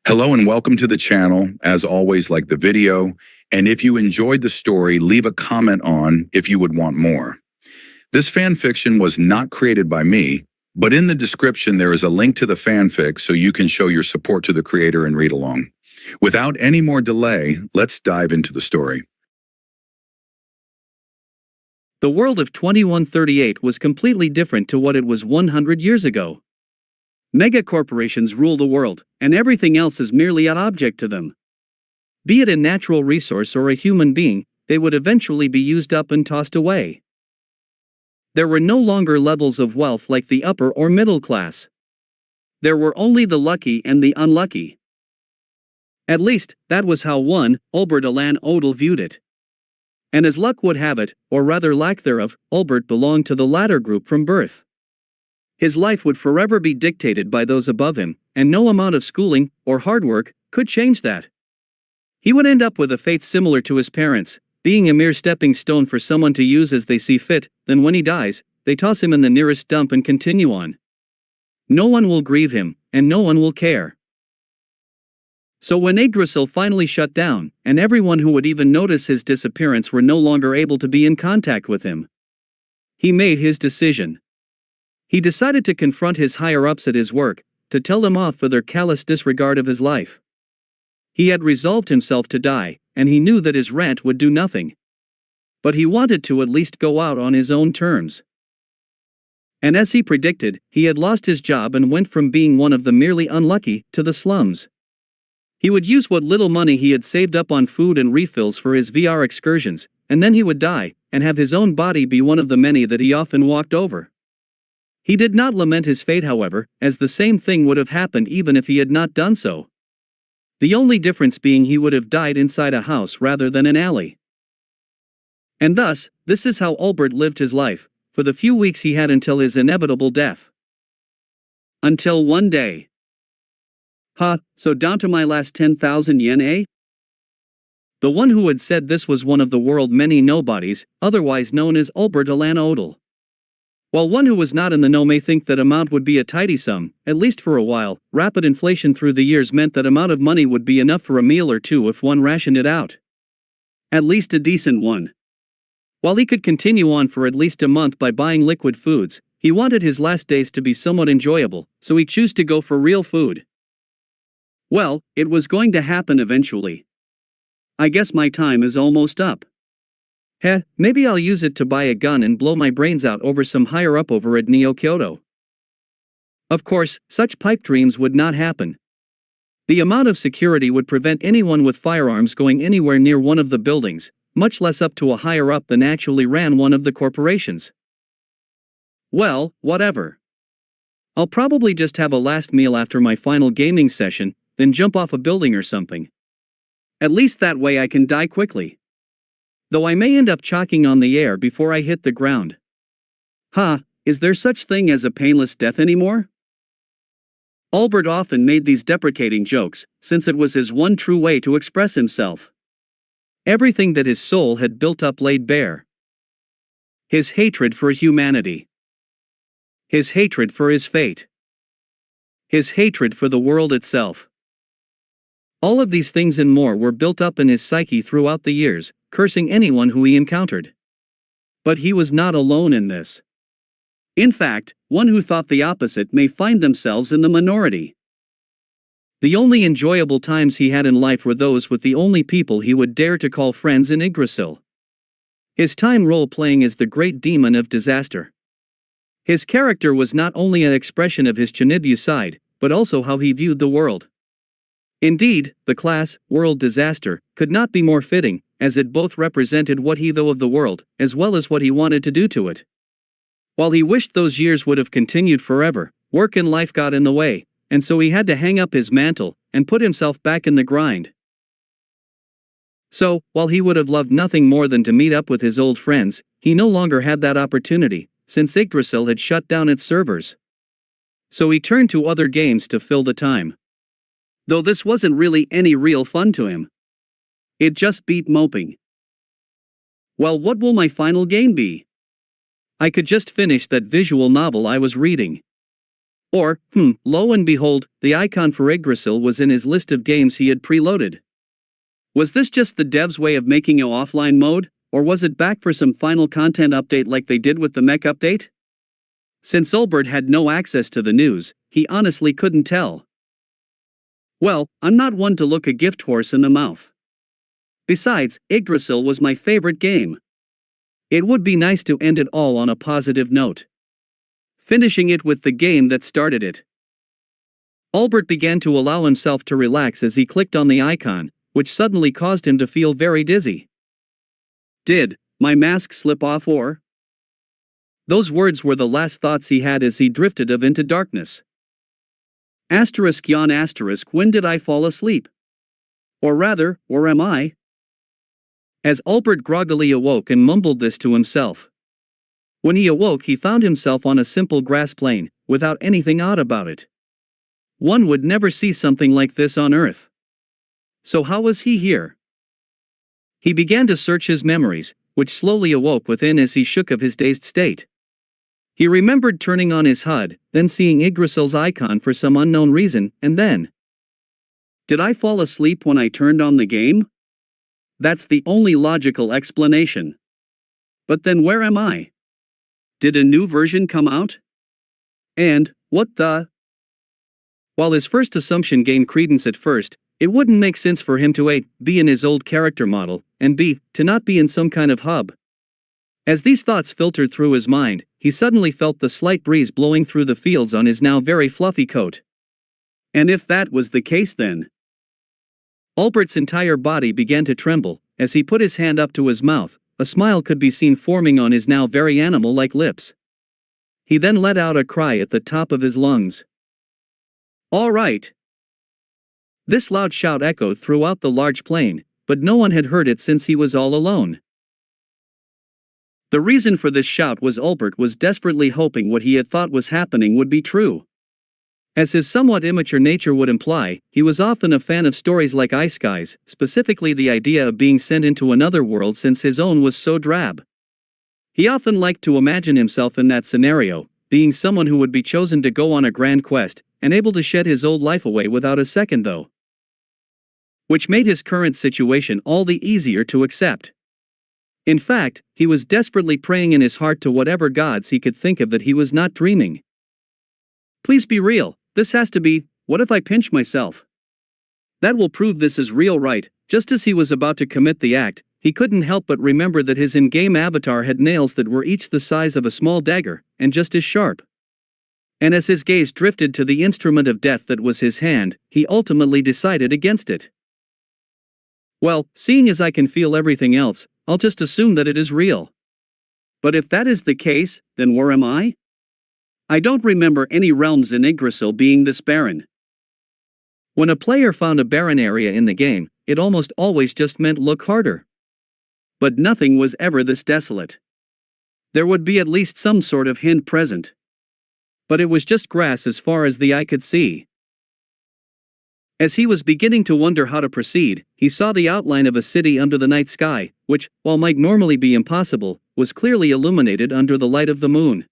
Hello and welcome to the channel. As always, like the video, and if you enjoyed the story, leave a comment on if you would want more. This fan fiction was not created by me, but in the description there is a link to the fanfic so you can show your support to the creator and read along. Without any more delay, let's dive into the story. The world of 2138 was completely different to what it was 100 years ago. Mega corporations rule the world, and everything else is merely an object to them. Be it a natural resource or a human being, they would eventually be used up and tossed away. There were no longer levels of wealth like the upper or middle class. There were only the lucky and the unlucky. At least, that was how one, Albert Alan Odell, viewed it. And as luck would have it, or rather lack thereof, Albert belonged to the latter group from birth. His life would forever be dictated by those above him, and no amount of schooling, or hard work, could change that. He would end up with a fate similar to his parents, being a mere stepping stone for someone to use as they see fit. Then when he dies, they toss him in the nearest dump and continue on. No one will grieve him, and no one will care. So when Yggdrasil finally shut down, and everyone who would even notice his disappearance were no longer able to be in contact with him, he made his decision. He decided to confront his higher-ups at his work, to tell them off for their callous disregard of his life. He had resolved himself to die, and he knew that his rant would do nothing. But he wanted to at least go out on his own terms. And as he predicted, he had lost his job and went from being one of the merely unlucky to the slums. He would use what little money he had saved up on food and refills for his VR excursions, and then he would die, and have his own body be one of the many that he often walked over. He did not lament his fate, however, as the same thing would have happened even if he had not done so. The only difference being he would have died inside a house rather than an alley. And thus, this is how Albert lived his life, for the few weeks he had until his inevitable death. Until one day. So down to my last 10,000 yen, eh? The one who had said this was one of the world's many nobodies, otherwise known as Albert Alan Odell. While one who was not in the know may think that amount would be a tidy sum, at least for a while, rapid inflation through the years meant that amount of money would be enough for a meal or two if one rationed it out. At least a decent one. While he could continue on for at least a month by buying liquid foods, he wanted his last days to be somewhat enjoyable, so he chose to go for real food. Well, it was going to happen eventually. I guess my time is almost up. Maybe I'll use it to buy a gun and blow my brains out over some higher up over at Neo Kyoto. Of course, such pipe dreams would not happen. The amount of security would prevent anyone with firearms going anywhere near one of the buildings, much less up to a higher up than actually ran one of the corporations. Well, whatever. I'll probably just have a last meal after my final gaming session, then jump off a building or something. At least that way I can die quickly. Though I may end up choking on the air before I hit the ground. Is there such thing as a painless death anymore? Albert often made these deprecating jokes, since it was his one true way to express himself. Everything that his soul had built up laid bare. His hatred for humanity. His hatred for his fate. His hatred for the world itself. All of these things and more were built up in his psyche throughout the years, cursing anyone who he encountered. But he was not alone in this. In fact, one who thought the opposite may find themselves in the minority. The only enjoyable times he had in life were those with the only people he would dare to call friends in Yggdrasil. His time role-playing as the great demon of disaster. His character was not only an expression of his Chinibyu side, but also how he viewed the world. Indeed, the class, world disaster, could not be more fitting, as it both represented what he thought of the world, as well as what he wanted to do to it. While he wished those years would have continued forever, work and life got in the way, and so he had to hang up his mantle, and put himself back in the grind. So, while he would have loved nothing more than to meet up with his old friends, he no longer had that opportunity, since Yggdrasil had shut down its servers. So he turned to other games to fill the time. Though this wasn't really any real fun to him. It just beat moping. Well, what will my final game be? I could just finish that visual novel I was reading. Lo and behold, the icon for Yggdrasil was in his list of games he had preloaded. Was this just the devs' way of making an offline mode, or was it back for some final content update like they did with the mech update? Since Ulbert had no access to the news, he honestly couldn't tell. Well, I'm not one to look a gift horse in the mouth. Besides, Yggdrasil was my favorite game. It would be nice to end it all on a positive note, finishing it with the game that started it. Ulbert began to allow himself to relax as he clicked on the icon, which suddenly caused him to feel very dizzy. Did my mask slip off, or? Those words were the last thoughts he had as he drifted off into darkness. When did I fall asleep? Or rather, where am I? As Ulbert groggily awoke and mumbled this to himself. When he awoke, he found himself on a simple grass plain, without anything odd about it. One would never see something like this on Earth. So how was he here? He began to search his memories, which slowly awoke within as he shook of his dazed state. He remembered turning on his HUD, then seeing Yggdrasil's icon for some unknown reason, and then... Did I fall asleep when I turned on the game? That's the only logical explanation. But then where am I? Did a new version come out? And, what the? While his first assumption gained credence at first, it wouldn't make sense for him to A, be in his old character model, and B, to not be in some kind of hub. As these thoughts filtered through his mind, he suddenly felt the slight breeze blowing through the fields on his now very fluffy coat. And if that was the case, then... Ulbert's entire body began to tremble. As he put his hand up to his mouth, a smile could be seen forming on his now very animal-like lips. He then let out a cry at the top of his lungs. All right! This loud shout echoed throughout the large plain, but no one had heard it since he was all alone. The reason for this shout was Ulbert was desperately hoping what he had thought was happening would be true. As his somewhat immature nature would imply, he was often a fan of stories like Ice Skies, specifically the idea of being sent into another world since his own was so drab. He often liked to imagine himself in that scenario, being someone who would be chosen to go on a grand quest, and able to shed his old life away without a second though. Which made his current situation all the easier to accept. In fact, he was desperately praying in his heart to whatever gods he could think of that he was not dreaming. Please be real, this has to be, what if I pinch myself? That will prove this is real, right? Just as he was about to commit the act, he couldn't help but remember that his in-game avatar had nails that were each the size of a small dagger, and just as sharp. And as his gaze drifted to the instrument of death that was his hand, he ultimately decided against it. Well, seeing as I can feel everything else, I'll just assume that it is real. But if that is the case, then where am I? I don't remember any realms in Yggdrasil being this barren. When a player found a barren area in the game, it almost always just meant look harder. But nothing was ever this desolate. There would be at least some sort of hint present. But it was just grass as far as the eye could see. As he was beginning to wonder how to proceed, he saw the outline of a city under the night sky, which, while might normally be impossible, was clearly illuminated under the light of the moon.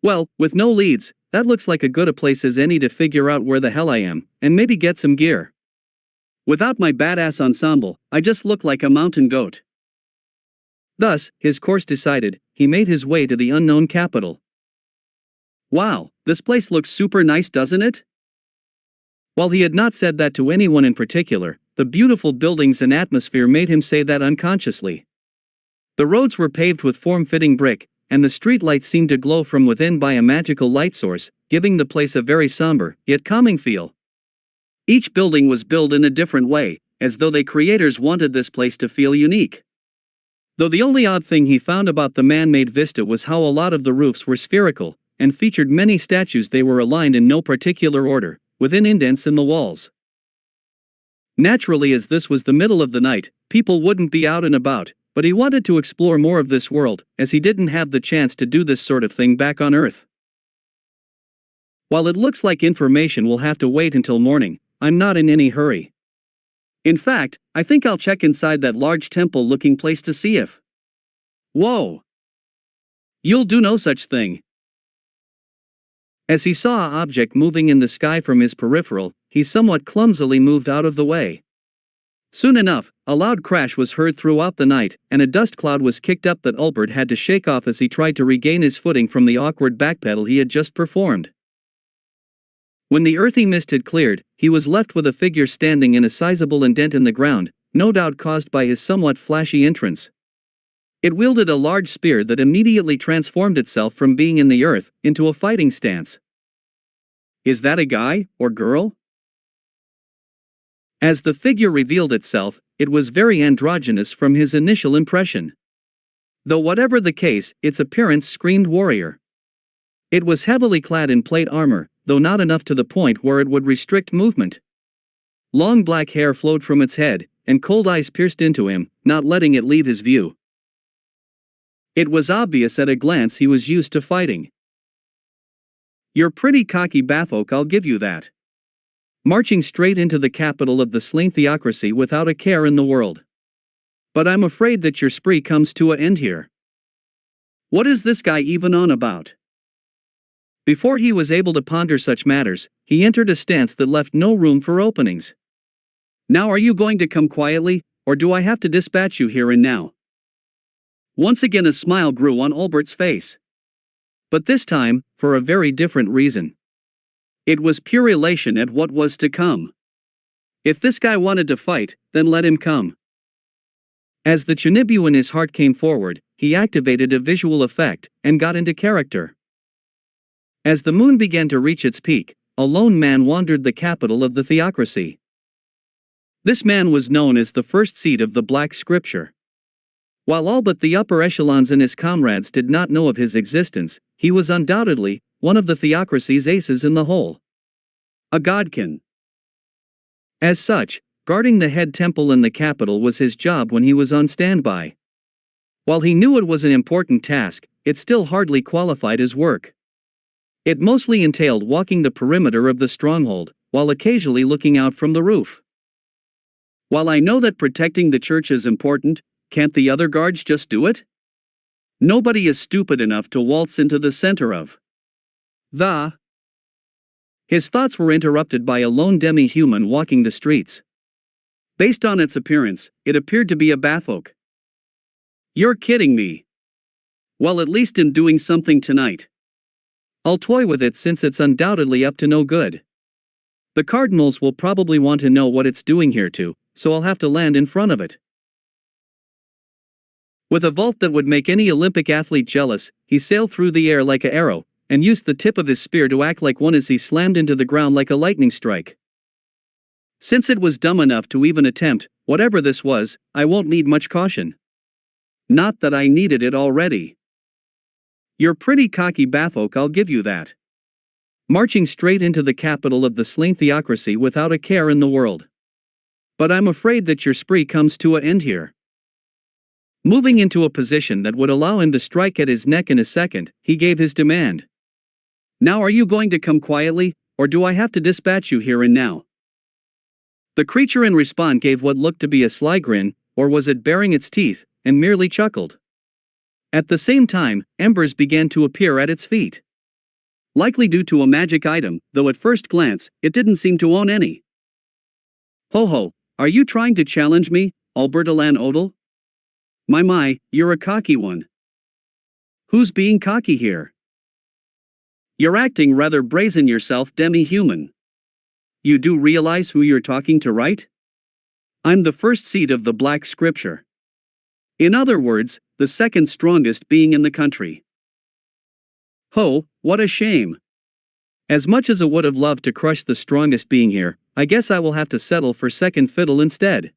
Well, with no leads, that looks like a good a place as any to figure out where the hell I am, and maybe get some gear. Without my badass ensemble, I just look like a mountain goat. Thus, his course decided, he made his way to the unknown capital. Wow, this place looks super nice, doesn't it? While he had not said that to anyone in particular, the beautiful buildings and atmosphere made him say that unconsciously. The roads were paved with form-fitting brick, and the streetlights seemed to glow from within by a magical light source, giving the place a very somber, yet calming feel. Each building was built in a different way, as though the creators wanted this place to feel unique. Though the only odd thing he found about the man-made vista was how a lot of the roofs were spherical, and featured many statues. They were aligned in no particular order, within indents in the walls. Naturally, as this was the middle of the night, people wouldn't be out and about, but he wanted to explore more of this world, as he didn't have the chance to do this sort of thing back on Earth. While it looks like information will have to wait until morning, I'm not in any hurry. In fact, I think I'll check inside that large temple-looking place to see if... Whoa! You'll do no such thing. As he saw an object moving in the sky from his peripheral, he somewhat clumsily moved out of the way. Soon enough, a loud crash was heard throughout the night, and a dust cloud was kicked up that Albert had to shake off as he tried to regain his footing from the awkward backpedal he had just performed. When the earthy mist had cleared, he was left with a figure standing in a sizable indent in the ground, no doubt caused by his somewhat flashy entrance. It wielded a large spear that immediately transformed itself from being in the earth into a fighting stance. Is that a guy or girl? As the figure revealed itself, it was very androgynous from his initial impression. Though whatever the case, its appearance screamed warrior. It was heavily clad in plate armor, though not enough to the point where it would restrict movement. Long black hair flowed from its head, and cold eyes pierced into him, not letting it leave his view. It was obvious at a glance he was used to fighting. You're pretty cocky, Bathok, I'll give you that. Marching straight into the capital of the slain theocracy without a care in the world. But I'm afraid that your spree comes to an end here. What is this guy even on about? Before he was able to ponder such matters, he entered a stance that left no room for openings. Now are you going to come quietly, or do I have to dispatch you here and now? Once again a smile grew on Albert's face. But this time, for a very different reason. It was pure elation at what was to come. If this guy wanted to fight, then let him come. As the Chinibu in his heart came forward, he activated a visual effect, and got into character. As the moon began to reach its peak, a lone man wandered the capital of the theocracy. This man was known as the first seed of the Black Scripture. While all but the upper echelons and his comrades did not know of his existence, he was undoubtedly one of the theocracy's aces in the hole. A godkin. As such, guarding the head temple in the capital was his job when he was on standby. While he knew it was an important task, it still hardly qualified as work. It mostly entailed walking the perimeter of the stronghold, while occasionally looking out from the roof. While I know that protecting the church is important, can't the other guards just do it? Nobody is stupid enough to waltz into the center of the... His thoughts were interrupted by a lone demi-human walking the streets. Based on its appearance, it appeared to be a Bathok. You're kidding me. Well, at least in doing something tonight. I'll toy with it since it's undoubtedly up to no good. The Cardinals will probably want to know what it's doing here too, so I'll have to land in front of it. With a vault that would make any Olympic athlete jealous, he sailed through the air like an arrow, and used the tip of his spear to act like one as he slammed into the ground like a lightning strike. Since it was dumb enough to even attempt, whatever this was, I won't need much caution. Not that I needed it already. You're pretty cocky, Bathok, I'll give you that. Marching straight into the capital of the slain theocracy without a care in the world. But I'm afraid that your spree comes to an end here. Moving into a position that would allow him to strike at his neck in a second, he gave his demand. Now are you going to come quietly, or do I have to dispatch you here and now? The creature in response gave what looked to be a sly grin, or was it baring its teeth, and merely chuckled. At the same time, embers began to appear at its feet. Likely due to a magic item, though at first glance, it didn't seem to own any. Ho ho, are you trying to challenge me, Albert Alan Odell? My, you're a cocky one. Who's being cocky here? You're acting rather brazen yourself, demi-human. You do realize who you're talking to, right? I'm the first seed of the Black Scripture. In other words, the second strongest being in the country. Ho, what a shame. As much as I would have loved to crush the strongest being here, I guess I will have to settle for second fiddle instead.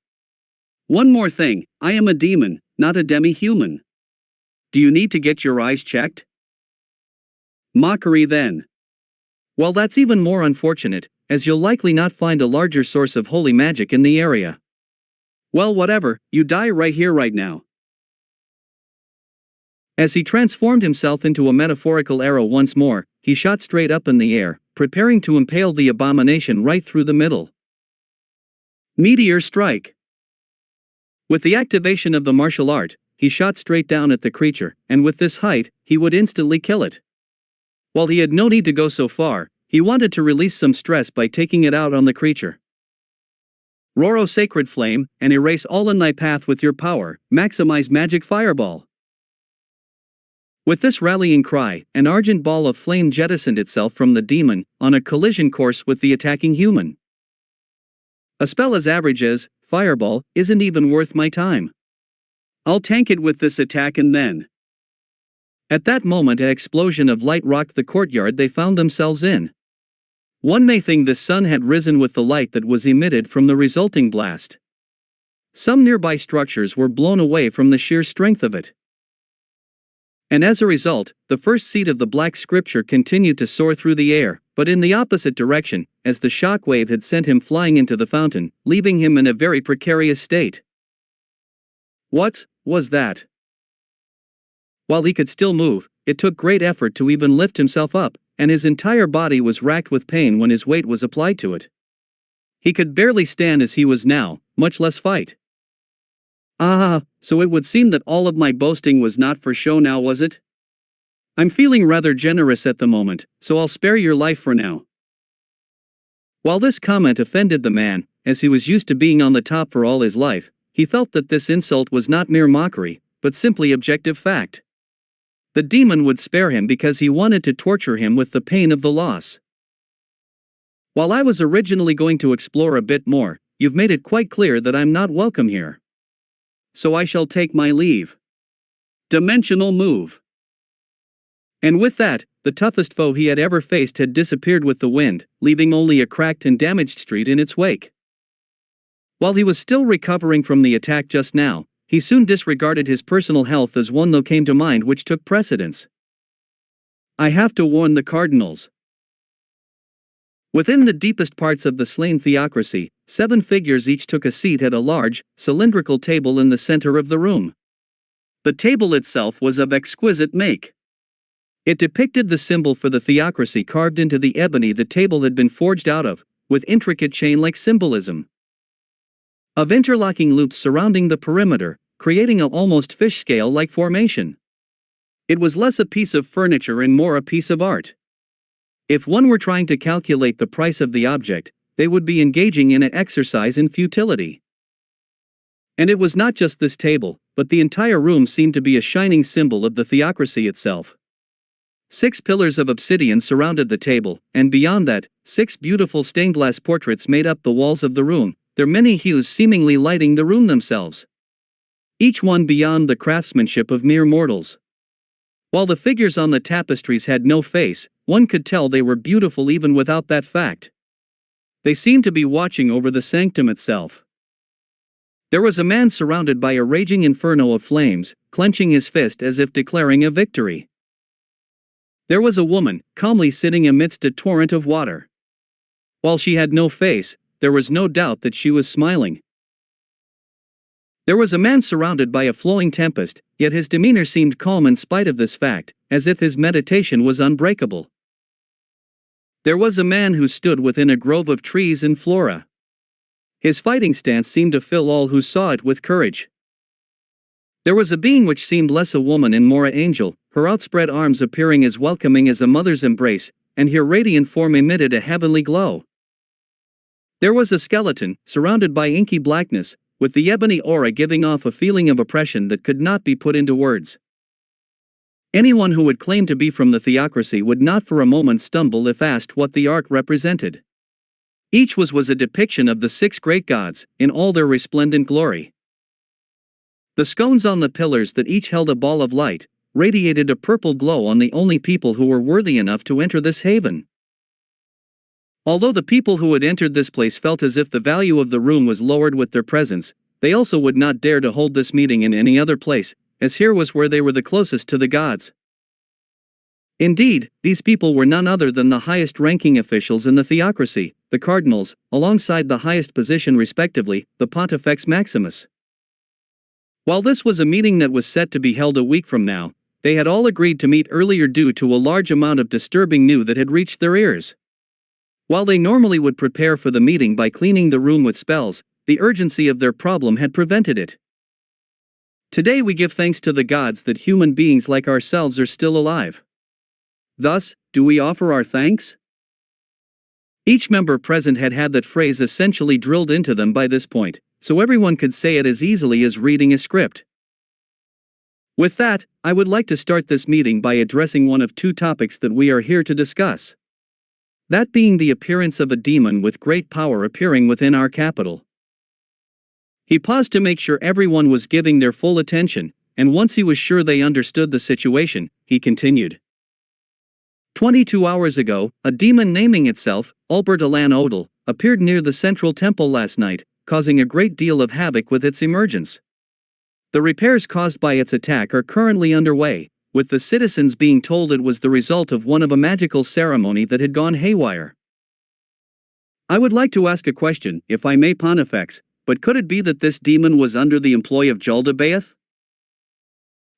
One more thing, I am a demon, not a demi-human. Do you need to get your eyes checked? Mockery then. Well, that's even more unfortunate, as you'll likely not find a larger source of holy magic in the area. Well, whatever, you die right here right now. As he transformed himself into a metaphorical arrow once more, he shot straight up in the air, preparing to impale the abomination right through the middle. Meteor strike. With the activation of the martial art, he shot straight down at the creature, and with this height, he would instantly kill it. While he had no need to go so far, he wanted to release some stress by taking it out on the creature. Roar, O sacred flame, and erase all in thy path with your power, maximize magic fireball. With this rallying cry, an argent ball of flame jettisoned itself from the demon, on a collision course with the attacking human. A spell as average as fireball isn't even worth my time. I'll tank it with this attack and then. At that moment, an explosion of light rocked the courtyard they found themselves in. One may think the sun had risen with the light that was emitted from the resulting blast. Some nearby structures were blown away from the sheer strength of it. And as a result, the first seed of the black scripture continued to soar through the air, but in the opposite direction, as the shock wave had sent him flying into the fountain, leaving him in a very precarious state. What was that? While he could still move, it took great effort to even lift himself up, and his entire body was racked with pain when his weight was applied to it. He could barely stand as he was now, much less fight. So it would seem that all of my boasting was not for show now, was it? I'm feeling rather generous at the moment, so I'll spare your life for now. While this comment offended the man, as he was used to being on the top for all his life, he felt that this insult was not mere mockery, but simply objective fact. The demon would spare him because he wanted to torture him with the pain of the loss. While I was originally going to explore a bit more, you've made it quite clear that I'm not welcome here. So I shall take my leave. Dimensional move. And with that, the toughest foe he had ever faced had disappeared with the wind, leaving only a cracked and damaged street in its wake. While he was still recovering from the attack just now, he soon disregarded his personal health as one though came to mind which took precedence. I have to warn the cardinals. Within the deepest parts of the slain theocracy, 7 figures each took a seat at a large, cylindrical table in the center of the room. The table itself was of exquisite make. It depicted the symbol for the theocracy carved into the ebony the table had been forged out of, with intricate chain-like symbolism of interlocking loops surrounding the perimeter, creating an almost fish scale-like formation. It was less a piece of furniture and more a piece of art. If one were trying to calculate the price of the object, they would be engaging in an exercise in futility. And it was not just this table, but the entire room seemed to be a shining symbol of the theocracy itself. 6 pillars of obsidian surrounded the table, and beyond that, 6 beautiful stained glass portraits made up the walls of the room, their many hues seemingly lighting the room themselves. Each one beyond the craftsmanship of mere mortals. While the figures on the tapestries had no face, one could tell they were beautiful even without that fact. They seemed to be watching over the sanctum itself. There was a man surrounded by a raging inferno of flames, clenching his fist as if declaring a victory. There was a woman, calmly sitting amidst a torrent of water. While she had no face, there was no doubt that she was smiling. There was a man surrounded by a flowing tempest, yet his demeanor seemed calm in spite of this fact, as if his meditation was unbreakable. There was a man who stood within a grove of trees and flora. His fighting stance seemed to fill all who saw it with courage. There was a being which seemed less a woman and more an angel, her outspread arms appearing as welcoming as a mother's embrace, and her radiant form emitted a heavenly glow. There was a skeleton, surrounded by inky blackness, with the ebony aura giving off a feeling of oppression that could not be put into words. Anyone who would claim to be from the theocracy would not for a moment stumble if asked what the ark represented. Each was a depiction of the 6 great gods, in all their resplendent glory. The scones on the pillars that each held a ball of light, radiated a purple glow on the only people who were worthy enough to enter this haven. Although the people who had entered this place felt as if the value of the room was lowered with their presence, they also would not dare to hold this meeting in any other place, as here was where they were the closest to the gods. Indeed, these people were none other than the highest-ranking officials in the theocracy, the cardinals, alongside the highest position respectively, the Pontifex Maximus. While this was a meeting that was set to be held a week from now, they had all agreed to meet earlier due to a large amount of disturbing news that had reached their ears. While they normally would prepare for the meeting by cleaning the room with spells, the urgency of their problem had prevented it. Today we give thanks to the gods that human beings like ourselves are still alive. Thus, do we offer our thanks? Each member present had had that phrase essentially drilled into them by this point, so everyone could say it as easily as reading a script. With that, I would like to start this meeting by addressing one of two topics that we are here to discuss. That being the appearance of a demon with great power appearing within our capital. He paused to make sure everyone was giving their full attention, and once he was sure they understood the situation, he continued. 22 hours ago, a demon naming itself, Albert Alan Odell, appeared near the central temple last night, causing a great deal of havoc with its emergence. The repairs caused by its attack are currently underway, with the citizens being told it was the result of one of a magical ceremony that had gone haywire. I would like to ask a question, if I may, Pontifex, but could it be that this demon was under the employ of Jaldabaoth?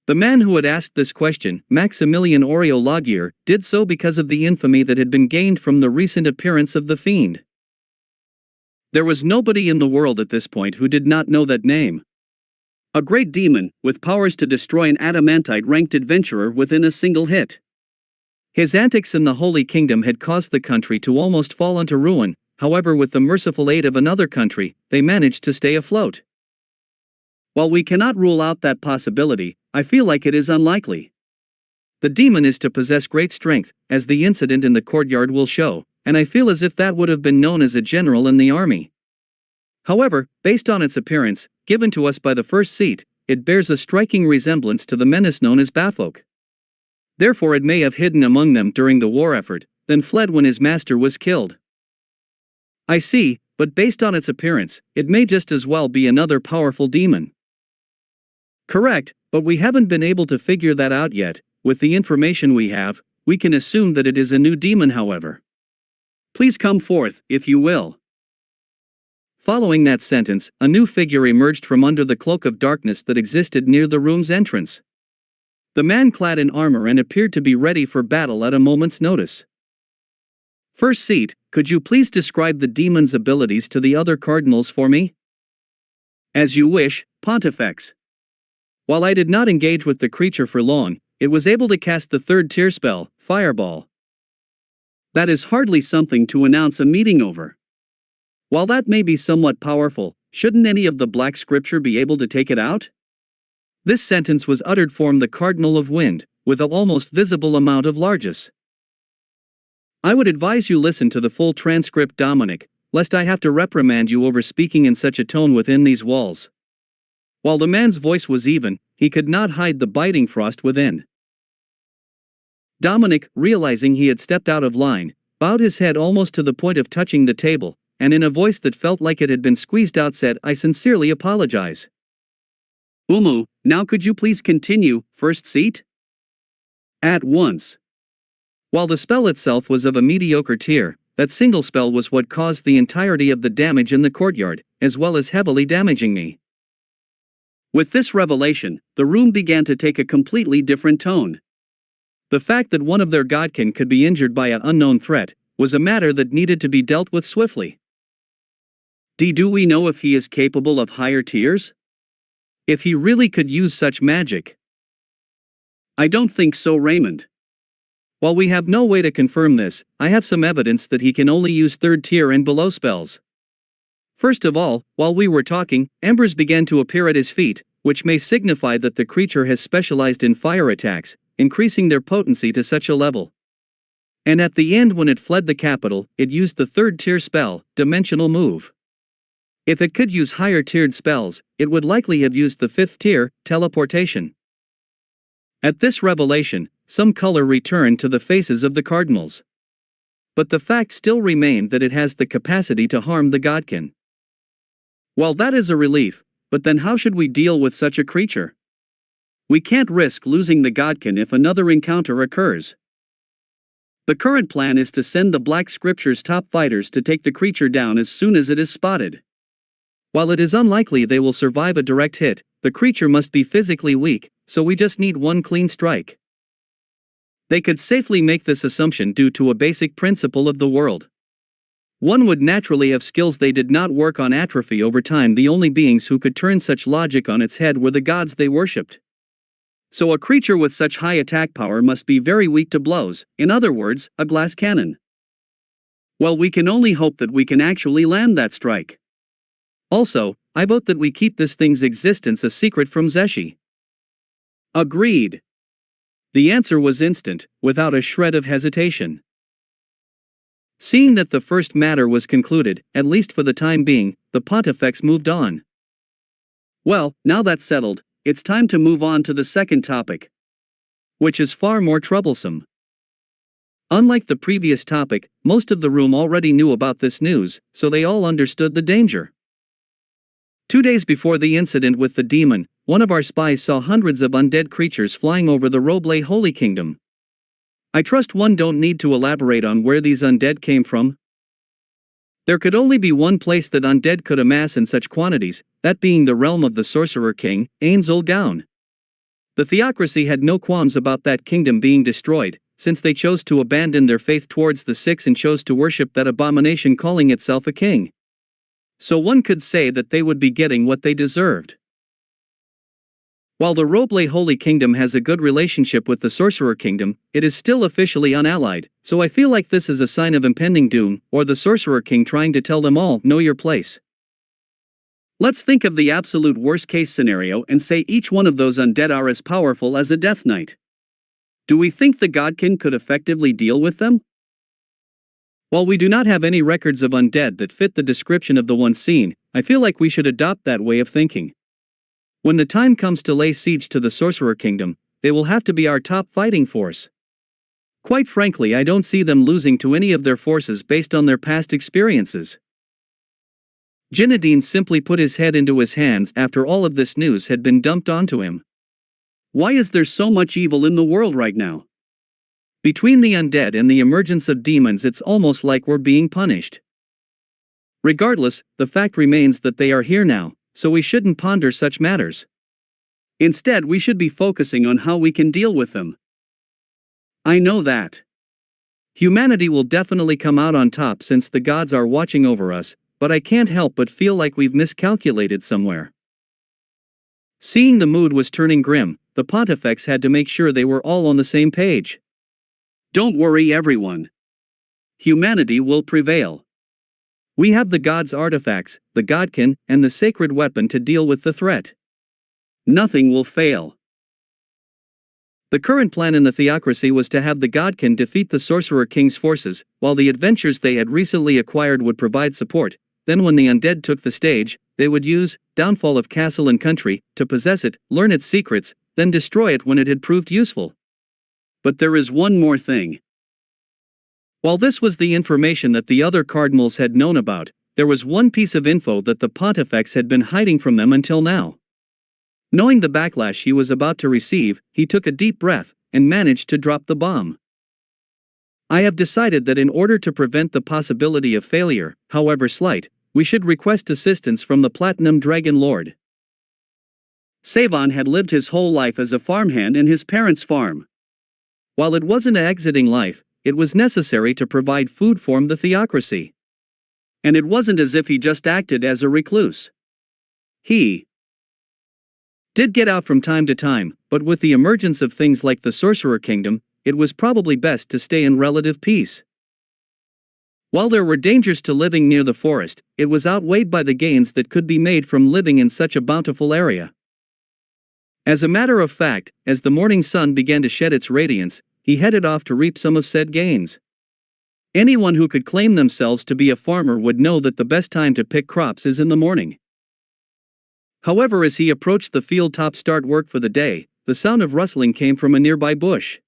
The man who had asked this question, Maximilian Oriol Laguerre, did so because of the infamy that had been gained from the recent appearance of the fiend. There was nobody in the world at this point who did not know that name. A great demon, with powers to destroy an adamantite-ranked adventurer within a single hit. His antics in the Holy Kingdom had caused the country to almost fall into ruin, however with the merciful aid of another country, they managed to stay afloat. While we cannot rule out that possibility, I feel like it is unlikely. The demon is to possess great strength, as the incident in the courtyard will show, and I feel as if that would have been known as a general in the army. However, based on its appearance, given to us by the first seat, it bears a striking resemblance to the menace known as Bafolk. Therefore it may have hidden among them during the war effort, then fled when his master was killed. I see, but based on its appearance, it may just as well be another powerful demon. Correct, but we haven't been able to figure that out yet. With the information we have, we can assume that it is a new demon, however. Please come forth, if you will. Following that sentence, a new figure emerged from under the cloak of darkness that existed near the room's entrance. The man clad in armor and appeared to be ready for battle at a moment's notice. First seat, could you please describe the demon's abilities to the other cardinals for me? As you wish, Pontifex. While I did not engage with the creature for long, it was able to cast the third tier spell, Fireball. That is hardly something to announce a meeting over. While that may be somewhat powerful, shouldn't any of the Black Scripture be able to take it out? This sentence was uttered from the Cardinal of Wind, with an almost visible amount of largesse. I would advise you listen to the full transcript, Dominic, lest I have to reprimand you over speaking in such a tone within these walls. While the man's voice was even, he could not hide the biting frost within. Dominic, realizing he had stepped out of line, bowed his head almost to the point of touching the table, and in a voice that felt like it had been squeezed out said, "I sincerely apologize." Umu, now could you please continue, first seat? At once. While the spell itself was of a mediocre tier, that single spell was what caused the entirety of the damage in the courtyard, as well as heavily damaging me. With this revelation, the room began to take a completely different tone. The fact that one of their godkin could be injured by an unknown threat was a matter that needed to be dealt with swiftly. Do we know if he is capable of higher tiers? If he really could use such magic? I don't think so, Raymond. While we have no way to confirm this, I have some evidence that he can only use third tier and below spells. First of all, while we were talking, embers began to appear at his feet, which may signify that the creature has specialized in fire attacks, increasing their potency to such a level. And at the end, when it fled the capital, it used the third tier spell, Dimensional Move. If it could use higher tiered spells, it would likely have used the fifth tier, Teleportation. At this revelation, some color returned to the faces of the cardinals. But the fact still remained that it has the capacity to harm the godkin. Well, that is a relief, but then how should we deal with such a creature? We can't risk losing the godkin if another encounter occurs. The current plan is to send the Black Scripture's top fighters to take the creature down as soon as it is spotted. While it is unlikely they will survive a direct hit, the creature must be physically weak, so we just need one clean strike. They could safely make this assumption due to a basic principle of the world. One would naturally have skills they did not work on atrophy over time. The only beings who could turn such logic on its head were the gods they worshipped. So a creature with such high attack power must be very weak to blows, in other words, a glass cannon. Well, we can only hope that we can actually land that strike. Also, I vote that we keep this thing's existence a secret from Zeshi. Agreed. The answer was instant, without a shred of hesitation. Seeing that the first matter was concluded, at least for the time being, the Pontifex moved on. Well, now that's settled, it's time to move on to the second topic, which is far more troublesome. Unlike the previous topic, most of the room already knew about this news, so they all understood the danger. 2 days before the incident with the demon, one of our spies saw hundreds of undead creatures flying over the Roble Holy Kingdom. I trust one don't need to elaborate on where these undead came from. There could only be one place that undead could amass in such quantities, that being the realm of the Sorcerer King, Ainz. The theocracy had no qualms about that kingdom being destroyed, since they chose to abandon their faith towards the Six and chose to worship that abomination calling itself a king. So one could say that they would be getting what they deserved. While the Roble Holy Kingdom has a good relationship with the Sorcerer Kingdom, it is still officially unallied, so I feel like this is a sign of impending doom, or the Sorcerer King trying to tell them all, know your place. Let's think of the absolute worst-case scenario and say each one of those undead are as powerful as a Death Knight. Do we think the Godkin could effectively deal with them? While we do not have any records of undead that fit the description of the one seen, I feel like we should adopt that way of thinking. When the time comes to lay siege to the Sorcerer Kingdom, they will have to be our top fighting force. Quite frankly, I don't see them losing to any of their forces based on their past experiences. Jinnadin simply put his head into his hands after all of this news had been dumped onto him. Why is there so much evil in the world right now? Between the undead and the emergence of demons, it's almost like we're being punished. Regardless, the fact remains that they are here now, so we shouldn't ponder such matters. Instead, we should be focusing on how we can deal with them. I know that humanity will definitely come out on top since the gods are watching over us, but I can't help but feel like we've miscalculated somewhere. Seeing the mood was turning grim, the Pontifex had to make sure they were all on the same page. Don't worry, everyone. Humanity will prevail. We have the gods' artifacts, the Godkin, and the sacred weapon to deal with the threat. Nothing will fail. The current plan in the theocracy was to have the Godkin defeat the Sorcerer King's forces, while the adventures they had recently acquired would provide support. Then when the undead took the stage, they would use downfall of castle and country to possess it, learn its secrets, then destroy it when it had proved useful. But there is one more thing. While this was the information that the other cardinals had known about, there was one piece of info that the Pontifex had been hiding from them until now. Knowing the backlash he was about to receive, he took a deep breath and managed to drop the bomb. I have decided that in order to prevent the possibility of failure, however slight, we should request assistance from the Platinum Dragon Lord. Savon had lived his whole life as a farmhand in his parents' farm. While it wasn't an exiting life, it was necessary to provide food for the theocracy. And it wasn't as if he just acted as a recluse. He did get out from time to time, but with the emergence of things like the Sorcerer Kingdom, it was probably best to stay in relative peace. While there were dangers to living near the forest, it was outweighed by the gains that could be made from living in such a bountiful area. As a matter of fact, as the morning sun began to shed its radiance, he headed off to reap some of said gains. Anyone who could claim themselves to be a farmer would know that the best time to pick crops is in the morning. However, as he approached the field top start work for the day, the sound of rustling came from a nearby bush.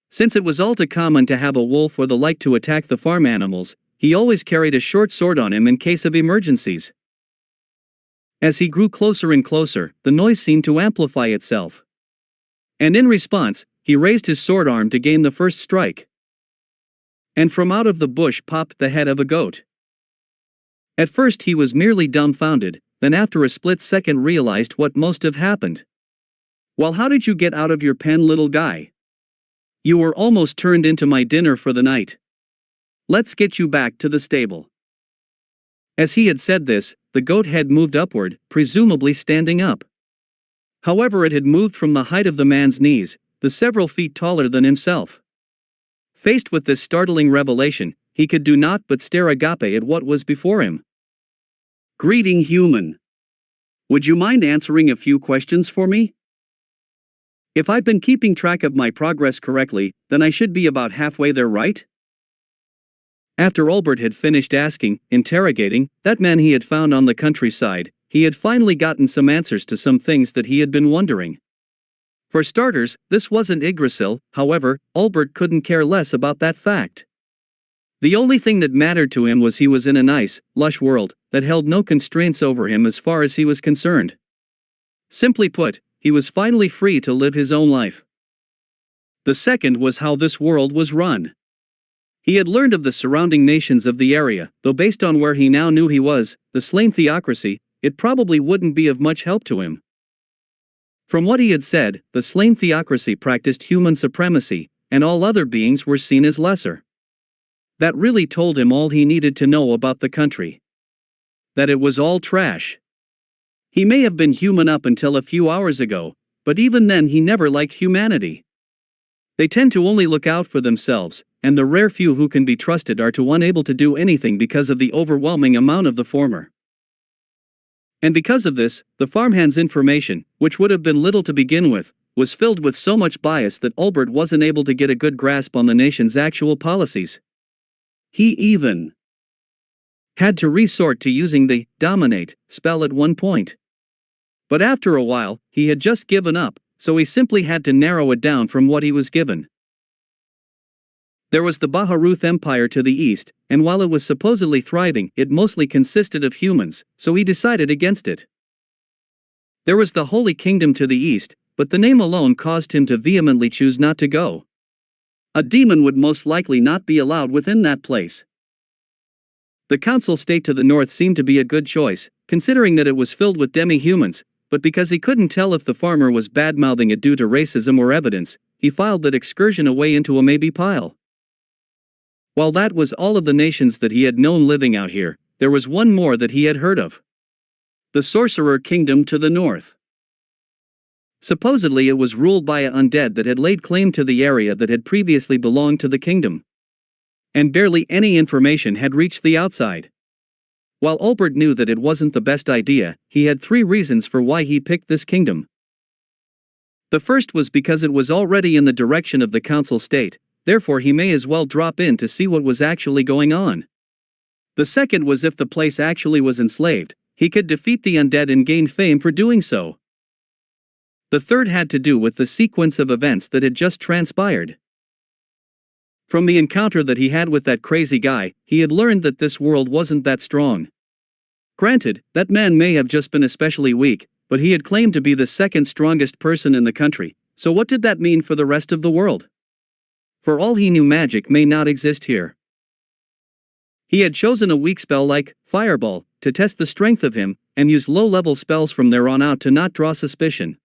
Since it was all too common to have a wolf or the like to attack the farm animals, he always carried a short sword on him in case of emergencies. As he grew closer and closer, the noise seemed to amplify itself. And in response, he raised his sword arm to gain the first strike. And from out of the bush popped the head of a goat. At first he was merely dumbfounded, then after a split second realized what must have happened. Well, how did you get out of your pen, little guy? You were almost turned into my dinner for the night. Let's get you back to the stable. As he had said this, the goat head moved upward, presumably standing up. However, it had moved from the height of the man's knees, the several feet taller than himself. Faced with this startling revelation, he could do naught but stare agape at what was before him. "Greeting, human. Would you mind answering a few questions for me? If I've been keeping track of my progress correctly, then I should be about halfway there, right?" After Olbert had finished interrogating, that man he had found on the countryside, he had finally gotten some answers to some things that he had been wondering. For starters, this wasn't Yggdrasil. However, Olbert couldn't care less about that fact. The only thing that mattered to him was he was in a nice, lush world that held no constraints over him as far as he was concerned. Simply put, he was finally free to live his own life. The second was how this world was run. He had learned of the surrounding nations of the area, though based on where he now knew he was, the slain theocracy, it probably wouldn't be of much help to him. From what he had said, the slain theocracy practiced human supremacy, and all other beings were seen as lesser. That really told him all he needed to know about the country. That it was all trash. He may have been human up until a few hours ago, but even then he never liked humanity. They tend to only look out for themselves, and the rare few who can be trusted are unable to do anything because of the overwhelming amount of the former. And because of this, the farmhand's information, which would have been little to begin with, was filled with so much bias that Olbert wasn't able to get a good grasp on the nation's actual policies. He even had to resort to using the dominate spell at one point. But after a while, he had just given up, so he simply had to narrow it down from what he was given. There was the Baharuth Empire to the east, and while it was supposedly thriving, it mostly consisted of humans, so he decided against it. There was the Holy Kingdom to the east, but the name alone caused him to vehemently choose not to go. A demon would most likely not be allowed within that place. The Council State to the north seemed to be a good choice, considering that it was filled with demi-humans, but because he couldn't tell if the farmer was bad-mouthing it due to racism or evidence, he filed that excursion away into a maybe pile. While that was all of the nations that he had known living out here, there was one more that he had heard of. The Sorcerer Kingdom to the north. Supposedly it was ruled by an undead that had laid claim to the area that had previously belonged to the kingdom. And barely any information had reached the outside. While Olbert knew that it wasn't the best idea, he had 3 reasons for why he picked this kingdom. The first was because it was already in the direction of the Council State, therefore he may as well drop in to see what was actually going on. The second was if the place actually was enslaved, he could defeat the undead and gain fame for doing so. The third had to do with the sequence of events that had just transpired. From the encounter that he had with that crazy guy, he had learned that this world wasn't that strong. Granted, that man may have just been especially weak, but he had claimed to be the second strongest person in the country, so what did that mean for the rest of the world? For all he knew, magic may not exist here. He had chosen a weak spell like Fireball to test the strength of him, and used low-level spells from there on out to not draw suspicion.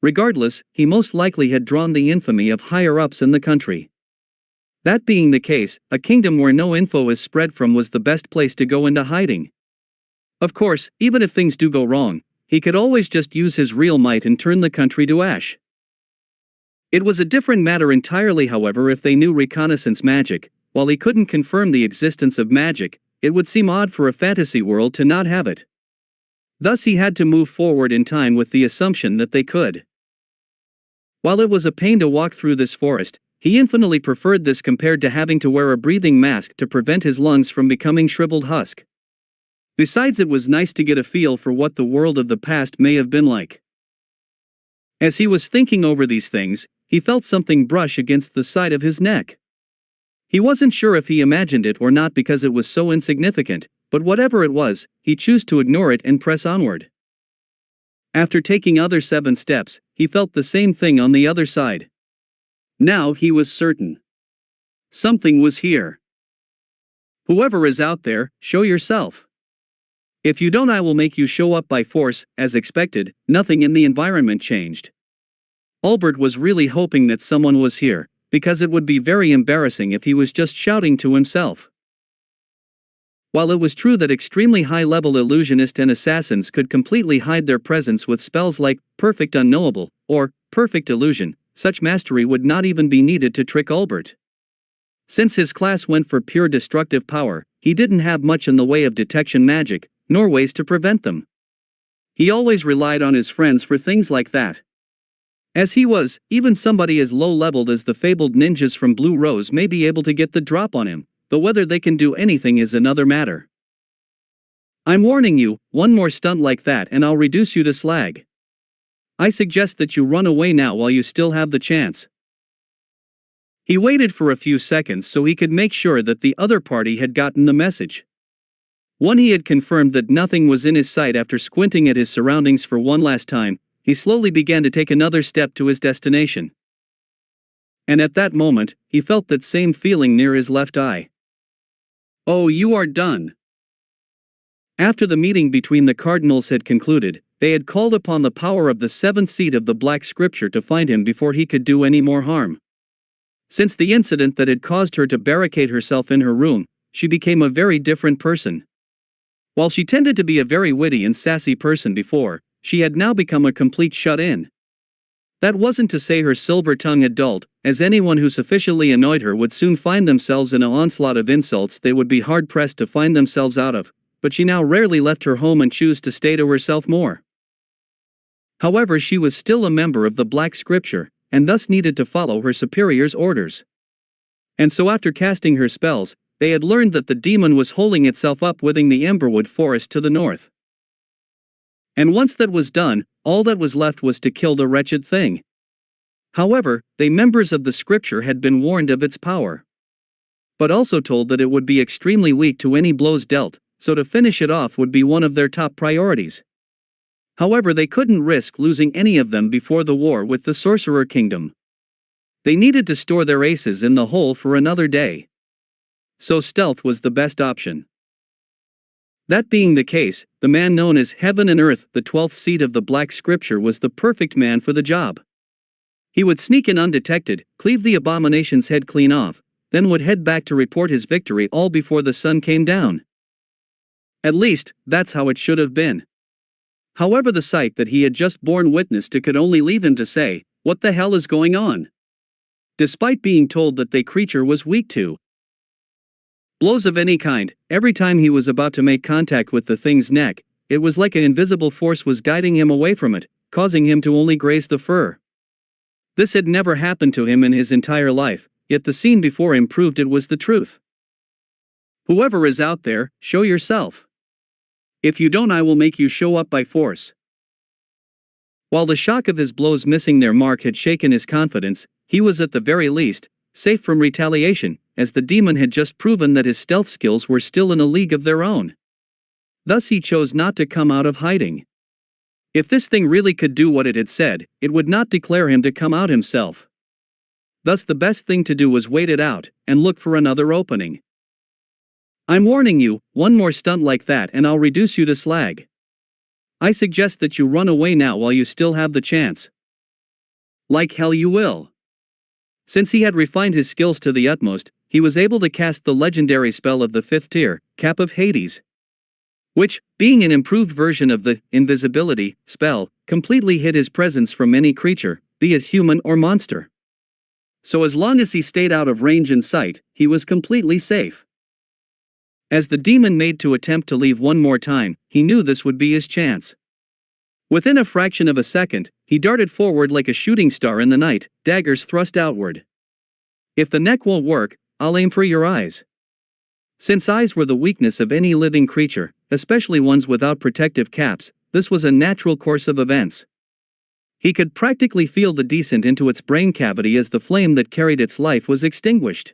Regardless, he most likely had drawn the infamy of higher-ups in the country. That being the case, a kingdom where no info is spread from was the best place to go into hiding. Of course, even if things do go wrong, he could always just use his real might and turn the country to ash. It was a different matter entirely, however, if they knew reconnaissance magic. While he couldn't confirm the existence of magic, it would seem odd for a fantasy world to not have it. Thus he had to move forward in time with the assumption that they could. While it was a pain to walk through this forest, he infinitely preferred this compared to having to wear a breathing mask to prevent his lungs from becoming shriveled husk. Besides, it was nice to get a feel for what the world of the past may have been like. As he was thinking over these things, he felt something brush against the side of his neck. He wasn't sure if he imagined it or not because it was so insignificant, but whatever it was, he chose to ignore it and press onward. After taking other 7 steps, he felt the same thing on the other side. Now he was certain. Something was here. Whoever is out there, show yourself. If you don't, I will make you show up by force. As expected, nothing in the environment changed. Olbert was really hoping that someone was here, because it would be very embarrassing if he was just shouting to himself. While it was true that extremely high-level illusionists and assassins could completely hide their presence with spells like Perfect Unknowable or Perfect Illusion, such mastery would not even be needed to trick Albert. Since his class went for pure destructive power, he didn't have much in the way of detection magic, nor ways to prevent them. He always relied on his friends for things like that. As he was, even somebody as low-leveled as the fabled ninjas from Blue Rose may be able to get the drop on him, but whether they can do anything is another matter. I'm warning you, one more stunt like that and I'll reduce you to slag. I suggest that you run away now while you still have the chance. He waited for a few seconds so he could make sure that the other party had gotten the message. When he had confirmed that nothing was in his sight after squinting at his surroundings for one last time, he slowly began to take another step to his destination. And at that moment, he felt that same feeling near his left eye. Oh, you are done. After the meeting between the cardinals had concluded, they had called upon the power of the seventh seed of the Black Scripture to find him before he could do any more harm. Since the incident that had caused her to barricade herself in her room, she became a very different person. While she tended to be a very witty and sassy person before, she had now become a complete shut-in. That wasn't to say her silver-tongued adult, as anyone who sufficiently annoyed her would soon find themselves in an onslaught of insults they would be hard-pressed to find themselves out of, but she now rarely left her home and chose to stay to herself more. However, she was still a member of the Black Scripture, and thus needed to follow her superior's orders. And so after casting her spells, they had learned that the demon was holding itself up within the Emberwood forest to the north. And once that was done, all that was left was to kill the wretched thing. However, they members of the scripture had been warned of its power, but also told that it would be extremely weak to any blows dealt, so to finish it off would be one of their top priorities. However, they couldn't risk losing any of them before the war with the Sorcerer Kingdom. They needed to store their aces in the hole for another day. So stealth was the best option. That being the case, the man known as Heaven and Earth, the 12th seed of the Black Scripture, was the perfect man for the job. He would sneak in undetected, cleave the abomination's head clean off, then would head back to report his victory all before the sun came down. At least, that's how it should have been. However, the sight that he had just borne witness to could only leave him to say, "What the hell is going on?" Despite being told that the creature was weak to blows of any kind, every time he was about to make contact with the thing's neck, it was like an invisible force was guiding him away from it, causing him to only graze the fur. This had never happened to him in his entire life, yet the scene before him proved it was the truth. Whoever is out there, show yourself. If you don't, I will make you show up by force. While the shock of his blows missing their mark had shaken his confidence, he was at the very least safe from retaliation, as the demon had just proven that his stealth skills were still in a league of their own. Thus he chose not to come out of hiding. If this thing really could do what it had said, it would not declare him to come out himself. Thus the best thing to do was wait it out, and look for another opening. I'm warning you, one more stunt like that and I'll reduce you to slag. I suggest that you run away now while you still have the chance. Like hell you will. Since he had refined his skills to the utmost, he was able to cast the legendary spell of the 5th tier, Cap of Hades, which, being an improved version of the invisibility spell, completely hid his presence from any creature, be it human or monster. So as long as he stayed out of range and sight, he was completely safe. As the demon made to attempt to leave one more time, he knew this would be his chance. Within a fraction of a second, he darted forward like a shooting star in the night, daggers thrust outward. If the neck won't work, I'll aim for your eyes. Since eyes were the weakness of any living creature, especially ones without protective caps, this was a natural course of events. He could practically feel the descent into its brain cavity as the flame that carried its life was extinguished.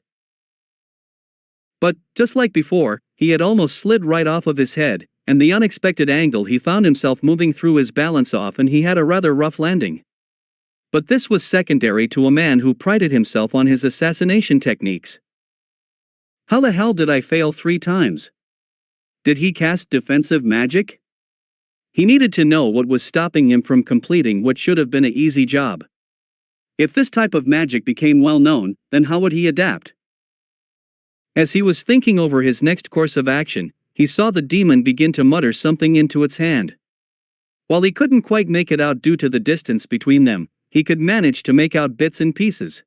But, just like before, he had almost slid right off of his head, and the unexpected angle he found himself moving threw his balance off and he had a rather rough landing. But this was secondary to a man who prided himself on his assassination techniques. How the hell did I fail 3 times? Did he cast defensive magic? He needed to know what was stopping him from completing what should have been an easy job. If this type of magic became well known, then how would he adapt? As he was thinking over his next course of action, he saw the demon begin to mutter something into its hand. While he couldn't quite make it out due to the distance between them, he could manage to make out bits and pieces.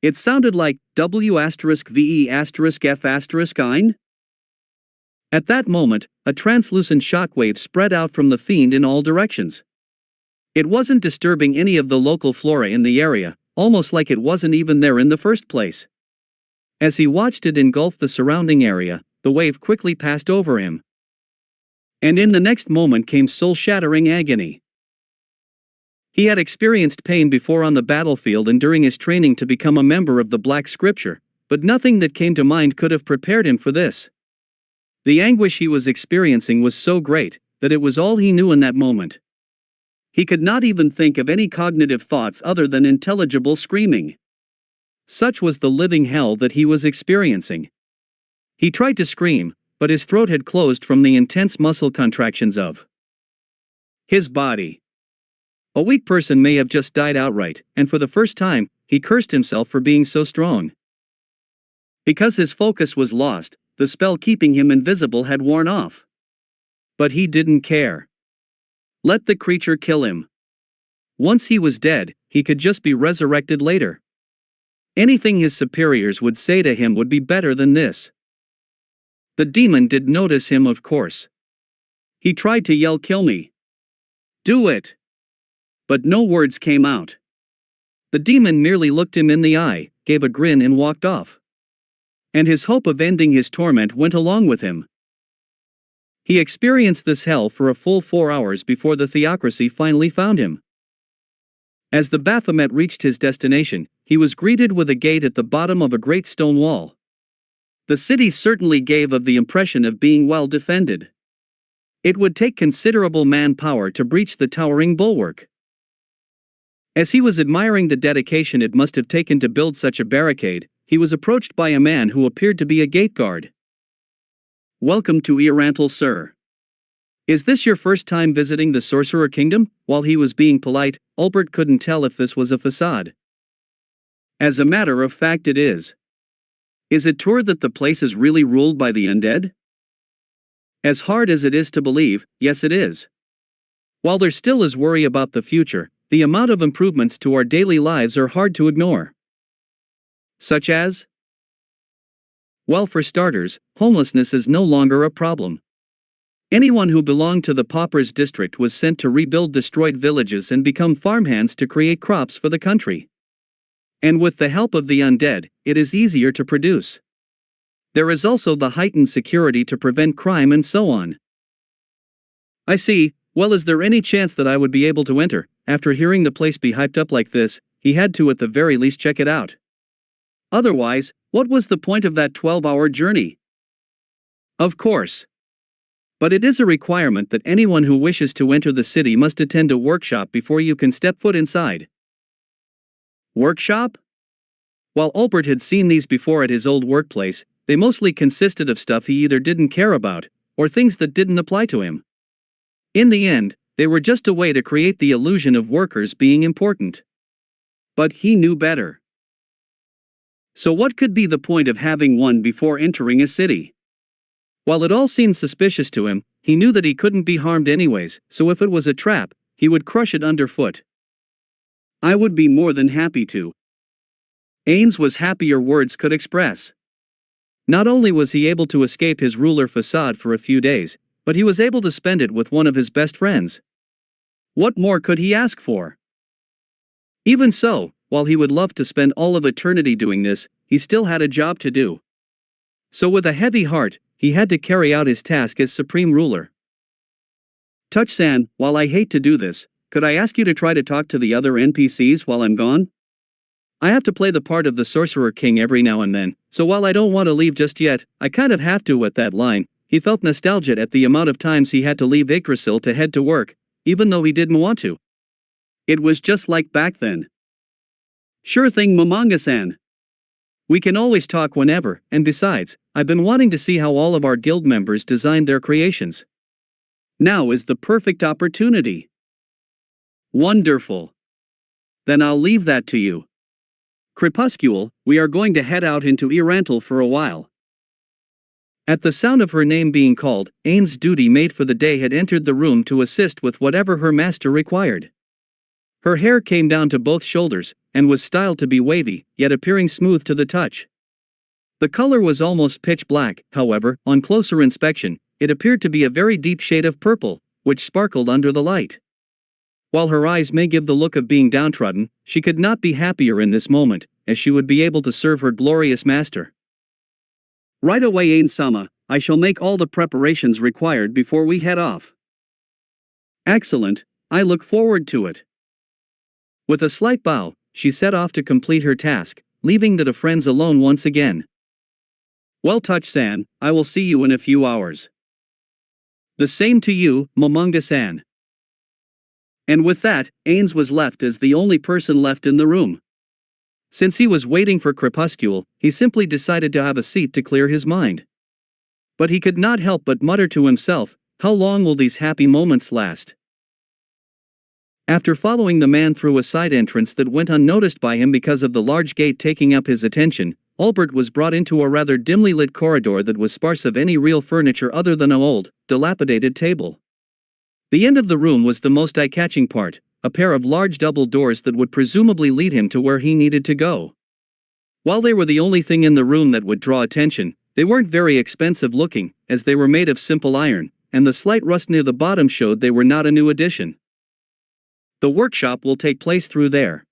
It sounded like W*VE*F*Ein? At that moment, a translucent shockwave spread out from the fiend in all directions. It wasn't disturbing any of the local flora in the area, almost like it wasn't even there in the first place. As he watched it engulf the surrounding area, the wave quickly passed over him. And in the next moment came soul-shattering agony. He had experienced pain before on the battlefield and during his training to become a member of the Black Scripture, but nothing that came to mind could have prepared him for this. The anguish he was experiencing was so great that it was all he knew in that moment. He could not even think of any cognitive thoughts other than intelligible screaming. Such was the living hell that he was experiencing. He tried to scream, but his throat had closed from the intense muscle contractions of his body. A weak person may have just died outright, and for the first time, he cursed himself for being so strong. Because his focus was lost, the spell keeping him invisible had worn off. But he didn't care. Let the creature kill him. Once he was dead, he could just be resurrected later. Anything his superiors would say to him would be better than this. The demon did notice him, of course. He tried to yell, "Kill me! Do it!" But no words came out. The demon merely looked him in the eye, gave a grin and walked off. And his hope of ending his torment went along with him. He experienced this hell for a full 4 hours before the theocracy finally found him. As the Baphomet reached his destination, he was greeted with a gate at the bottom of a great stone wall. The city certainly gave of the impression of being well defended. It would take considerable manpower to breach the towering bulwark. As he was admiring the dedication it must have taken to build such a barricade, he was approached by a man who appeared to be a gate guard. "Welcome to Irantal, sir. Is this your first time visiting the Sorcerer Kingdom?" While he was being polite, Ulbert couldn't tell if this was a facade. As a matter of fact it is. Is it true that the place is really ruled by the undead? As hard as it is to believe, yes it is. While there still is worry about the future, the amount of improvements to our daily lives are hard to ignore. Such as? Well, for starters, homelessness is no longer a problem. Anyone who belonged to the paupers district was sent to rebuild destroyed villages and become farmhands to create crops for the country. And with the help of the undead, it is easier to produce. There is also the heightened security to prevent crime and so on. I see. Well, is there any chance that I would be able to enter? After hearing the place be hyped up like this, he had to at the very least check it out. Otherwise, what was the point of that 12-hour journey? Of course. But it is a requirement that anyone who wishes to enter the city must attend a workshop before you can step foot inside. Workshop? While Ulbert had seen these before at his old workplace, they mostly consisted of stuff he either didn't care about, or things that didn't apply to him. In the end, they were just a way to create the illusion of workers being important. But he knew better. So what could be the point of having one before entering a city? While it all seemed suspicious to him, he knew that he couldn't be harmed anyways, so if it was a trap, he would crush it underfoot. I would be more than happy to. Ainz was happier words could express. Not only was he able to escape his ruler facade for a few days, but he was able to spend it with one of his best friends. What more could he ask for? Even so, while he would love to spend all of eternity doing this, he still had a job to do. So with a heavy heart, he had to carry out his task as supreme ruler. Touch-san, while I hate to do this, could I ask you to try to talk to the other NPCs while I'm gone? I have to play the part of the Sorcerer King every now and then, so while I don't want to leave just yet, I kind of have to with that line. He felt nostalgic at the amount of times he had to leave Yggdrasil to head to work, even though he didn't want to. It was just like back then. Sure thing, Momonga-san. We can always talk whenever, and besides, I've been wanting to see how all of our guild members designed their creations. Now is the perfect opportunity. Wonderful. Then I'll leave that to you. Crepuscule, we are going to head out into Irantal for a while. At the sound of her name being called, Ainz, duty mate for the day, had entered the room to assist with whatever her master required. Her hair came down to both shoulders, and was styled to be wavy, yet appearing smooth to the touch. The color was almost pitch black, however, on closer inspection, it appeared to be a very deep shade of purple, which sparkled under the light. While her eyes may give the look of being downtrodden, she could not be happier in this moment, as she would be able to serve her glorious master. Right away, Ainz-sama, I shall make all the preparations required before we head off. Excellent, I look forward to it. With a slight bow, she set off to complete her task, leaving the friends alone once again. Well touch-san, I will see you in a few hours. The same to you, Momonga-san. And with that, Ainz was left as the only person left in the room. Since he was waiting for crepuscule, he simply decided to have a seat to clear his mind. But he could not help but mutter to himself, how long will these happy moments last? After following the man through a side entrance that went unnoticed by him because of the large gate taking up his attention, Albert was brought into a rather dimly lit corridor that was sparse of any real furniture other than an old, dilapidated table. The end of the room was the most eye-catching part, a pair of large double doors that would presumably lead him to where he needed to go. While they were the only thing in the room that would draw attention, they weren't very expensive looking, as they were made of simple iron, and the slight rust near the bottom showed they were not a new addition. The workshop will take place through there.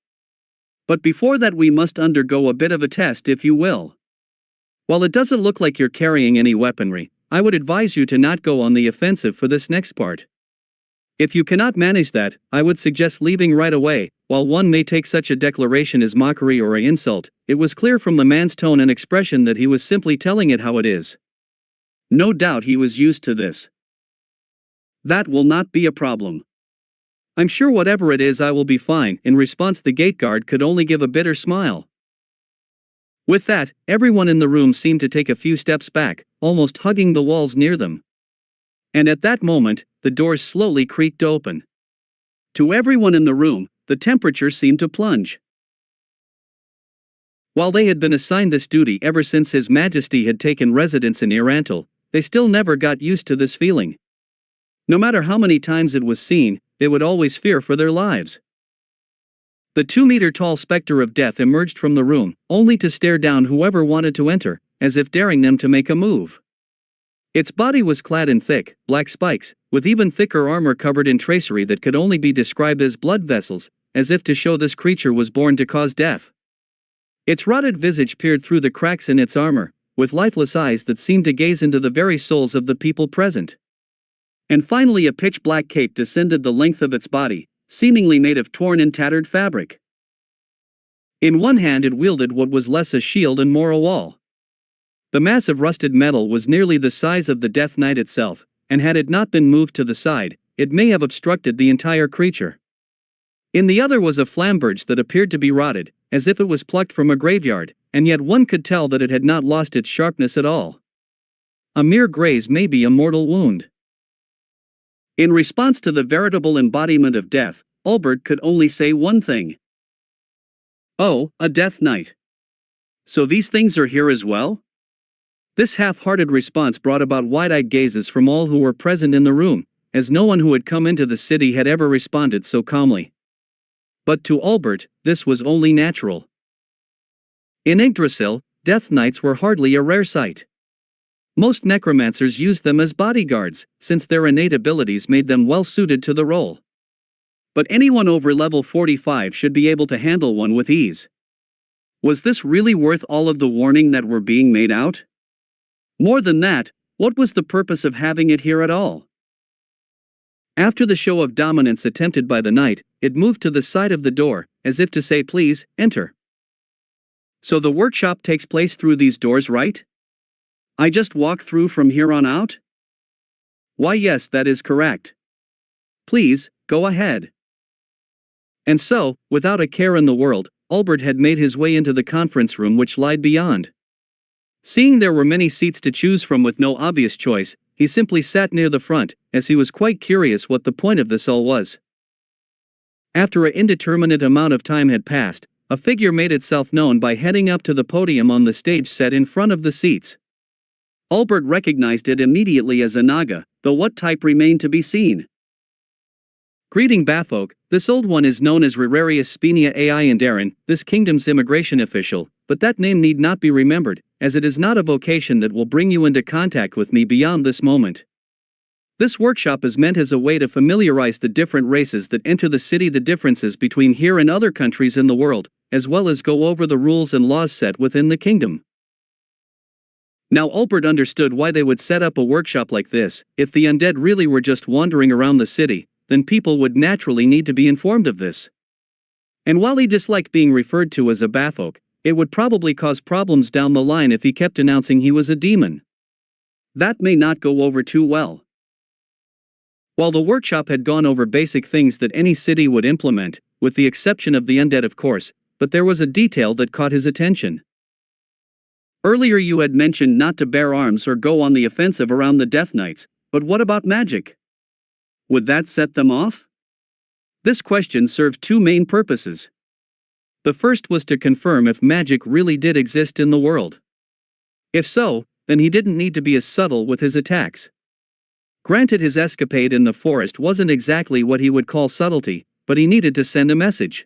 But before that we must undergo a bit of a test, if you will. While it doesn't look like you're carrying any weaponry, I would advise you to not go on the offensive for this next part. If you cannot manage that, I would suggest leaving right away. While one may take such a declaration as mockery or an insult, it was clear from the man's tone and expression that he was simply telling it how it is. No doubt he was used to this. That will not be a problem. I'm sure whatever it is I will be fine. In response, the gate guard could only give a bitter smile. With that, everyone in the room seemed to take a few steps back, almost hugging the walls near them. And at that moment, the doors slowly creaked open. To everyone in the room, the temperature seemed to plunge. While they had been assigned this duty ever since His Majesty had taken residence in Irantal, they still never got used to this feeling. No matter how many times it was seen, they would always fear for their lives. The 2-meter-tall specter of death emerged from the room, only to stare down whoever wanted to enter, as if daring them to make a move. Its body was clad in thick, black spikes, with even thicker armor covered in tracery that could only be described as blood vessels, as if to show this creature was born to cause death. Its rotted visage peered through the cracks in its armor, with lifeless eyes that seemed to gaze into the very souls of the people present. And finally a pitch-black cape descended the length of its body, seemingly made of torn and tattered fabric. In one hand it wielded what was less a shield and more a wall. The mass of rusted metal was nearly the size of the Death Knight itself, and had it not been moved to the side, it may have obstructed the entire creature. In the other was a flamberge that appeared to be rotted, as if it was plucked from a graveyard, and yet one could tell that it had not lost its sharpness at all. A mere graze may be a mortal wound. In response to the veritable embodiment of death, Albert could only say one thing. Oh, a Death Knight. So these things are here as well? This half-hearted response brought about wide-eyed gazes from all who were present in the room, as no one who had come into the city had ever responded so calmly. But to Albert, this was only natural. In Yggdrasil, Death Knights were hardly a rare sight. Most necromancers used them as bodyguards, since their innate abilities made them well suited to the role. But anyone over level 45 should be able to handle one with ease. Was this really worth all of the warning that were being made out? More than that, what was the purpose of having it here at all? After the show of dominance attempted by the knight, it moved to the side of the door, as if to say, please, enter. So the workshop takes place through these doors, right? I just walk through from here on out? Why yes, that is correct. Please, go ahead. And so, without a care in the world, Albert had made his way into the conference room which lied beyond. Seeing there were many seats to choose from with no obvious choice, he simply sat near the front, as he was quite curious what the point of this all was. After an indeterminate amount of time had passed, a figure made itself known by heading up to the podium on the stage set in front of the seats. Albert recognized it immediately as a Naga, though what type remained to be seen. Greeting Bafolk, this old one is known as Rerarius Spenia Ai Indarin, this kingdom's immigration official, but that name need not be remembered, as it is not a vocation that will bring you into contact with me beyond this moment. This workshop is meant as a way to familiarize the different races that enter the city, the differences between here and other countries in the world, as well as go over the rules and laws set within the kingdom. Now Albert understood why they would set up a workshop like this. If the undead really were just wandering around the city, then people would naturally need to be informed of this. And while he disliked being referred to as a Bafolk, it would probably cause problems down the line if he kept announcing he was a demon. That may not go over too well. While the workshop had gone over basic things that any city would implement, with the exception of the undead of course, but there was a detail that caught his attention. Earlier you had mentioned not to bear arms or go on the offensive around the Death Knights, but what about magic? Would that set them off? This question served two main purposes. The first was to confirm if magic really did exist in the world. If so, then he didn't need to be as subtle with his attacks. Granted, his escapade in the forest wasn't exactly what he would call subtlety, but he needed to send a message.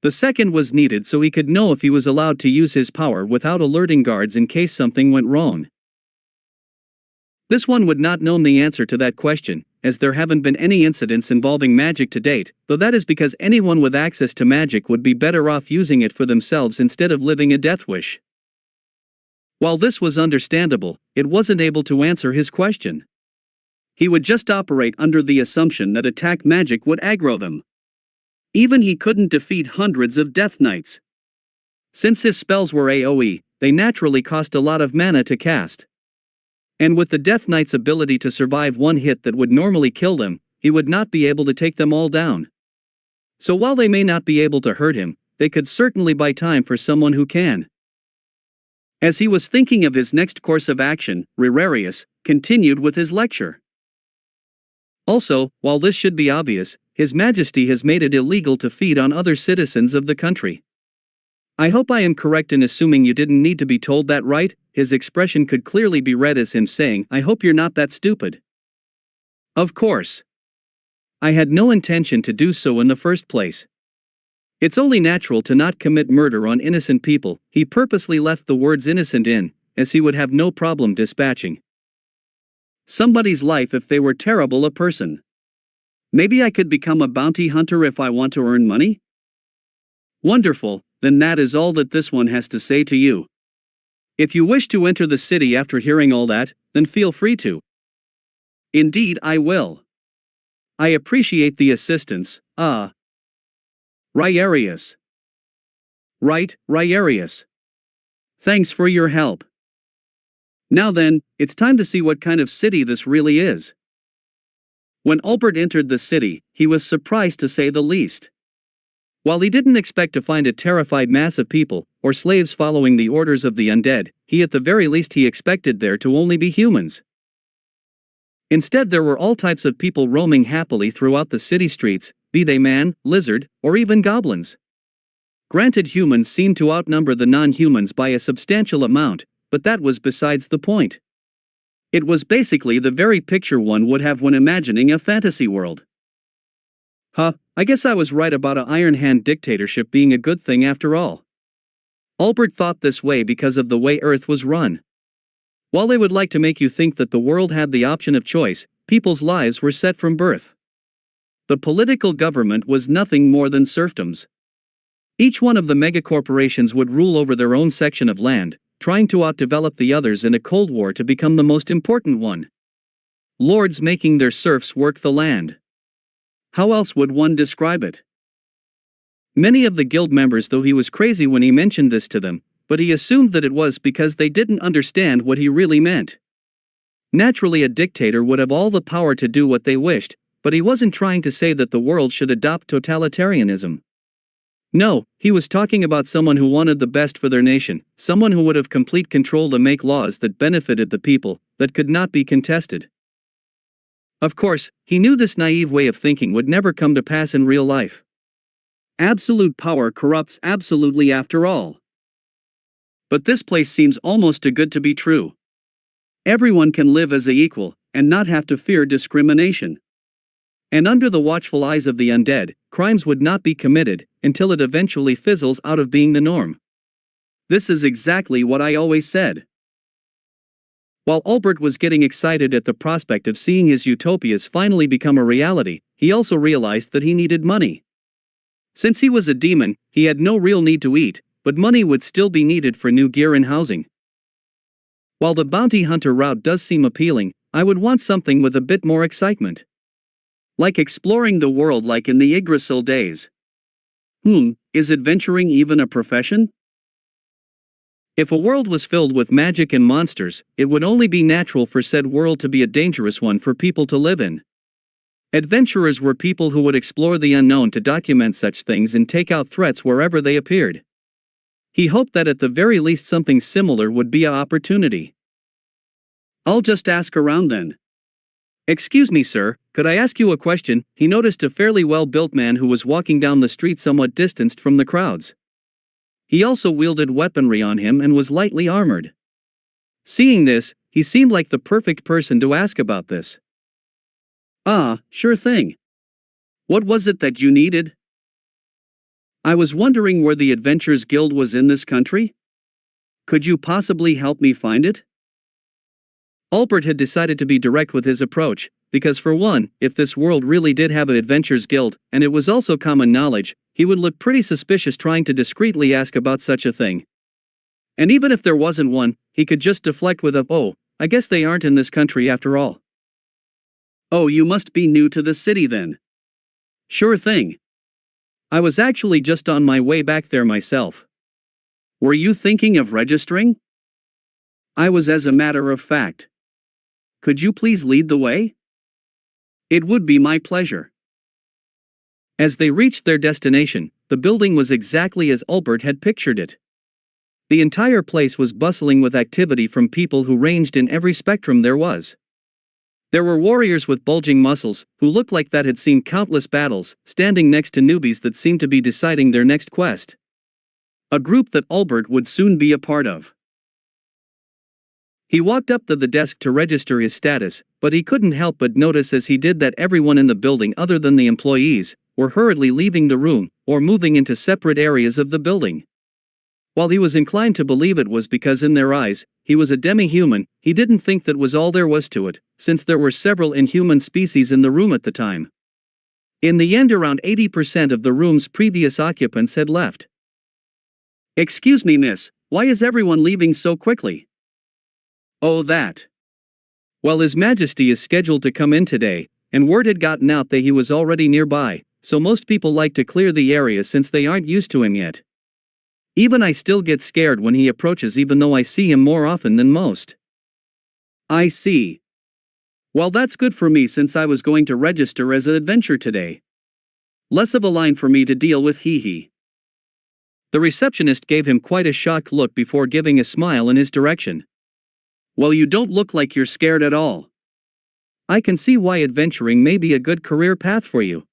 The second was needed so he could know if he was allowed to use his power without alerting guards in case something went wrong. This one would not know the answer to that question, as there haven't been any incidents involving magic to date, though that is because anyone with access to magic would be better off using it for themselves instead of living a death wish. While this was understandable, it wasn't able to answer his question. He would just operate under the assumption that attack magic would aggro them. Even he couldn't defeat hundreds of Death Knights. Since his spells were AoE, they naturally cost a lot of mana to cast. And with the Death Knight's ability to survive one hit that would normally kill them, he would not be able to take them all down. So while they may not be able to hurt him, they could certainly buy time for someone who can. As he was thinking of his next course of action, Rerarius continued with his lecture. Also, while this should be obvious, His Majesty has made it illegal to feed on other citizens of the country. I hope I am correct in assuming you didn't need to be told that, right? His expression could clearly be read as him saying, I hope you're not that stupid. Of course. I had no intention to do so in the first place. It's only natural to not commit murder on innocent people. He purposely left the words innocent in, as he would have no problem dispatching somebody's life if they were terrible a person. Maybe I could become a bounty hunter if I want to earn money? Wonderful, then that is all that this one has to say to you. If you wish to enter the city after hearing all that, then feel free to. Indeed I will. I appreciate the assistance, Rierarius. Right, Rierarius. Thanks for your help. Now then, it's time to see what kind of city this really is. When Albert entered the city, he was surprised to say the least. While he didn't expect to find a terrified mass of people, or slaves following the orders of the undead, at the very least he expected there to only be humans. Instead there were all types of people roaming happily throughout the city streets, be they man, lizard, or even goblins. Granted, humans seemed to outnumber the non-humans by a substantial amount, but that was besides the point. It was basically the very picture one would have when imagining a fantasy world. I guess I was right about a Iron Hand dictatorship being a good thing after all. Albert thought this way because of the way Earth was run. While they would like to make you think that the world had the option of choice, people's lives were set from birth. The political government was nothing more than serfdoms. Each one of the megacorporations would rule over their own section of land, trying to outdevelop the others in a cold war to become the most important one. Lords making their serfs work the land. How else would one describe it? Many of the guild members thought he was crazy when he mentioned this to them, but he assumed that it was because they didn't understand what he really meant. Naturally, a dictator would have all the power to do what they wished, but he wasn't trying to say that the world should adopt totalitarianism. No, he was talking about someone who wanted the best for their nation, someone who would have complete control to make laws that benefited the people, that could not be contested. Of course, he knew this naive way of thinking would never come to pass in real life. Absolute power corrupts absolutely after all. But this place seems almost too good to be true. Everyone can live as an equal, and not have to fear discrimination. And under the watchful eyes of the undead, crimes would not be committed, until it eventually fizzles out of being the norm. This is exactly what I always said. While Albert was getting excited at the prospect of seeing his utopias finally become a reality, he also realized that he needed money. Since he was a demon, he had no real need to eat, but money would still be needed for new gear and housing. While the bounty hunter route does seem appealing, I would want something with a bit more excitement. Like exploring the world like in the Yggdrasil days. Is adventuring even a profession? If a world was filled with magic and monsters, it would only be natural for said world to be a dangerous one for people to live in. Adventurers were people who would explore the unknown to document such things and take out threats wherever they appeared. He hoped that at the very least something similar would be an opportunity. I'll just ask around then. Excuse me, sir, could I ask you a question? He noticed a fairly well-built man who was walking down the street somewhat distanced from the crowds. He also wielded weaponry on him and was lightly armored. Seeing this, he seemed like the perfect person to ask about this. Ah, sure thing. What was it that you needed? I was wondering where the Adventurers Guild was in this country. Could you possibly help me find it? Albert had decided to be direct with his approach, because for one, if this world really did have an Adventurers Guild, and it was also common knowledge, he would look pretty suspicious trying to discreetly ask about such a thing. And even if there wasn't one, he could just deflect with a, "Oh, I guess they aren't in this country after all." "Oh, you must be new to the city then." "Sure thing. I was actually just on my way back there myself." "Were you thinking of registering?" "I was, as a matter of fact." "Could you please lead the way?" "It would be my pleasure." As they reached their destination, the building was exactly as Albert had pictured it. The entire place was bustling with activity from people who ranged in every spectrum there was. There were warriors with bulging muscles, who looked like that had seen countless battles, standing next to newbies that seemed to be deciding their next quest. A group that Albert would soon be a part of. He walked up to the desk to register his status, but he couldn't help but notice as he did that everyone in the building other than the employees were hurriedly leaving the room, or moving into separate areas of the building. While he was inclined to believe it was because in their eyes, he was a demi-human, he didn't think that was all there was to it, since there were several inhuman species in the room at the time. In the end, around 80% of the room's previous occupants had left. "Excuse me, miss, why is everyone leaving so quickly?" "Oh, that. Well, His Majesty is scheduled to come in today, and word had gotten out that he was already nearby, so most people like to clear the area since they aren't used to him yet. Even I still get scared when he approaches, even though I see him more often than most." "I see. Well, that's good for me since I was going to register as an adventurer today. Less of a line for me to deal with, hee." The receptionist gave him quite a shocked look before giving a smile in his direction. "Well, you don't look like you're scared at all. I can see why adventuring may be a good career path for you.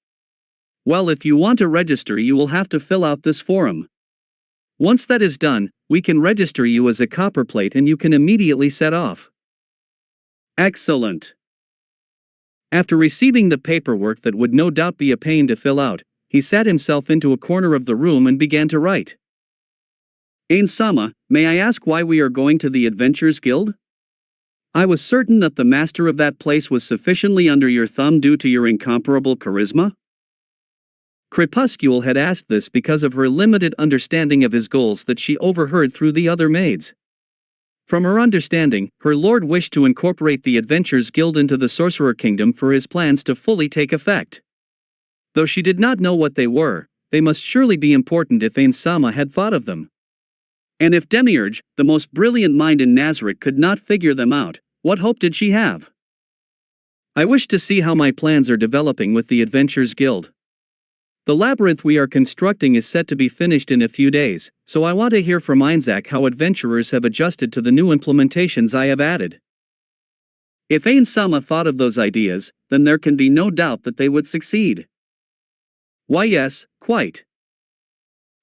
Well, if you want to register, you will have to fill out this form. Once that is done, we can register you as a copperplate and you can immediately set off." "Excellent." After receiving the paperwork that would no doubt be a pain to fill out, he sat himself into a corner of the room and began to write. "Ainz-sama, may I ask why we are going to the Adventurers Guild? I was certain that the master of that place was sufficiently under your thumb due to your incomparable charisma." Crepuscule had asked this because of her limited understanding of his goals that she overheard through the other maids. From her understanding, her lord wished to incorporate the Adventurers Guild into the Sorcerer Kingdom for his plans to fully take effect. Though she did not know what they were, they must surely be important if Ainz-sama had thought of them. And if Demiurge, the most brilliant mind in Nazareth, could not figure them out, what hope did she have? "I wish to see how my plans are developing with the Adventurers Guild. The labyrinth we are constructing is set to be finished in a few days, so I want to hear from Ainz how adventurers have adjusted to the new implementations I have added." If Ainz-sama thought of those ideas, then there can be no doubt that they would succeed. Why, yes, quite.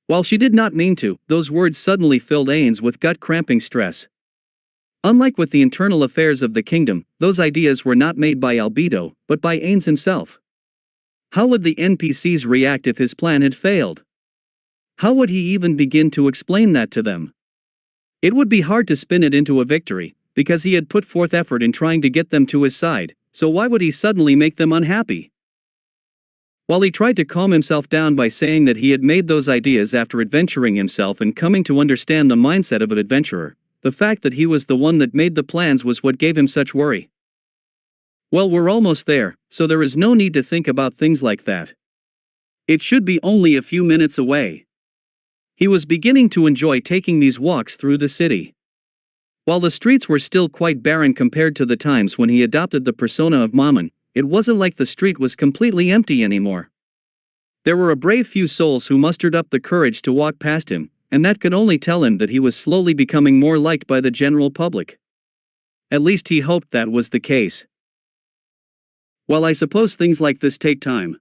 While she did not mean to, those words suddenly filled Ainz with gut-cramping stress. Unlike with the internal affairs of the kingdom, those ideas were not made by Albedo, but by Ainz himself. How would the NPCs react if his plan had failed? How would he even begin to explain that to them? It would be hard to spin it into a victory, because he had put forth effort in trying to get them to his side, so why would he suddenly make them unhappy? While he tried to calm himself down by saying that he had made those ideas after adventuring himself and coming to understand the mindset of an adventurer, the fact that he was the one that made the plans was what gave him such worry. Well, we're almost there, so there is no need to think about things like that. It should be only a few minutes away. He was beginning to enjoy taking these walks through the city. While the streets were still quite barren compared to the times when he adopted the persona of Mammon, it wasn't like the street was completely empty anymore. There were a brave few souls who mustered up the courage to walk past him, and that could only tell him that he was slowly becoming more liked by the general public. At least he hoped that was the case. Well, I suppose things like this take time.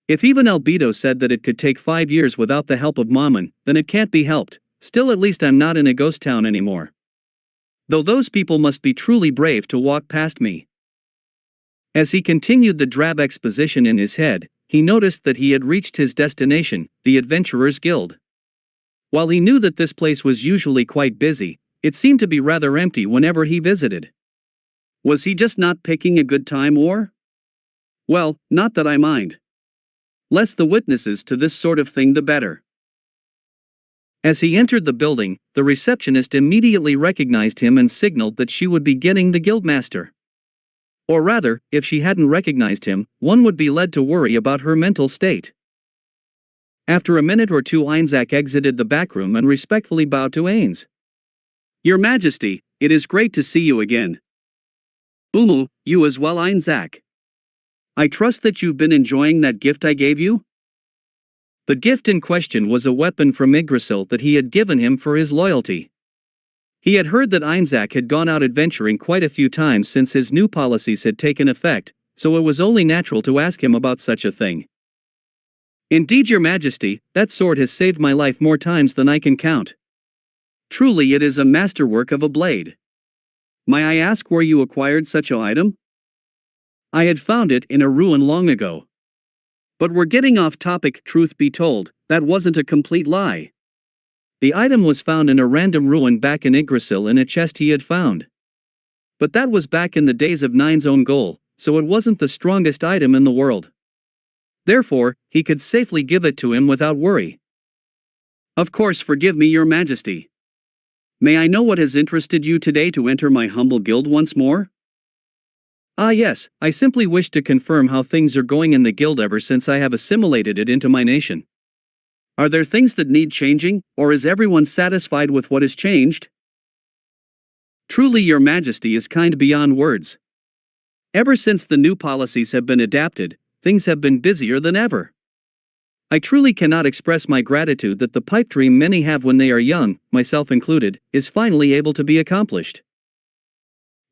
If even Albedo said that it could take 5 years without the help of Mammon, then it can't be helped. Still, at least I'm not in a ghost town anymore. Though those people must be truly brave to walk past me. As he continued the drab exposition in his head, he noticed that he had reached his destination, the Adventurers Guild. While he knew that this place was usually quite busy, it seemed to be rather empty whenever he visited. Was he just not picking a good time, or? Well, not that I mind. Less the witnesses to this sort of thing the better. As he entered the building, the receptionist immediately recognized him and signaled that she would be getting the guildmaster. Or rather, if she hadn't recognized him, one would be led to worry about her mental state. After a minute or two, Ainz exited the back room and respectfully bowed to Ainz. Your Majesty, it is great to see you again. You as well, Ainz. I trust that you've been enjoying that gift I gave you? The gift in question was a weapon from Yggdrasil that he had given him for his loyalty. He had heard that Ainz had gone out adventuring quite a few times since his new policies had taken effect, so it was only natural to ask him about such a thing. Indeed, Your Majesty, that sword has saved my life more times than I can count. Truly, it is a masterwork of a blade. May I ask where you acquired such an item? I had found it in a ruin long ago. But we're getting off topic. Truth be told, that wasn't a complete lie. The item was found in a random ruin back in Yggdrasil in a chest he had found. But that was back in the days of Nine's own goal, so it wasn't the strongest item in the world. Therefore, he could safely give it to him without worry. Of course, forgive me, Your Majesty. May I know what has interested you today to enter my humble guild once more? Ah yes, I simply wish to confirm how things are going in the guild ever since I have assimilated it into my nation. Are there things that need changing, or is everyone satisfied with what has changed? Truly, Your Majesty is kind beyond words. Ever since the new policies have been adapted, things have been busier than ever. I truly cannot express my gratitude that the pipe dream many have when they are young, myself included, is finally able to be accomplished.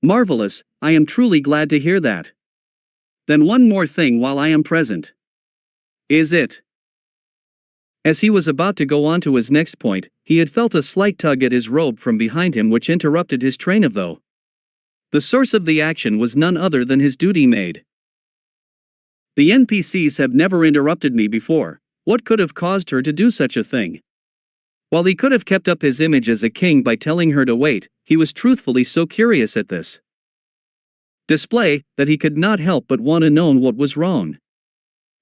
Marvelous, I am truly glad to hear that. Then one more thing while I am present. Is it? As he was about to go on to his next point, he had felt a slight tug at his robe from behind him which interrupted his train of thought. The source of the action was none other than his duty maid. The NPCs have never interrupted me before. What could have caused her to do such a thing? While he could have kept up his image as a king by telling her to wait, he was truthfully so curious at this display that he could not help but want to know what was wrong.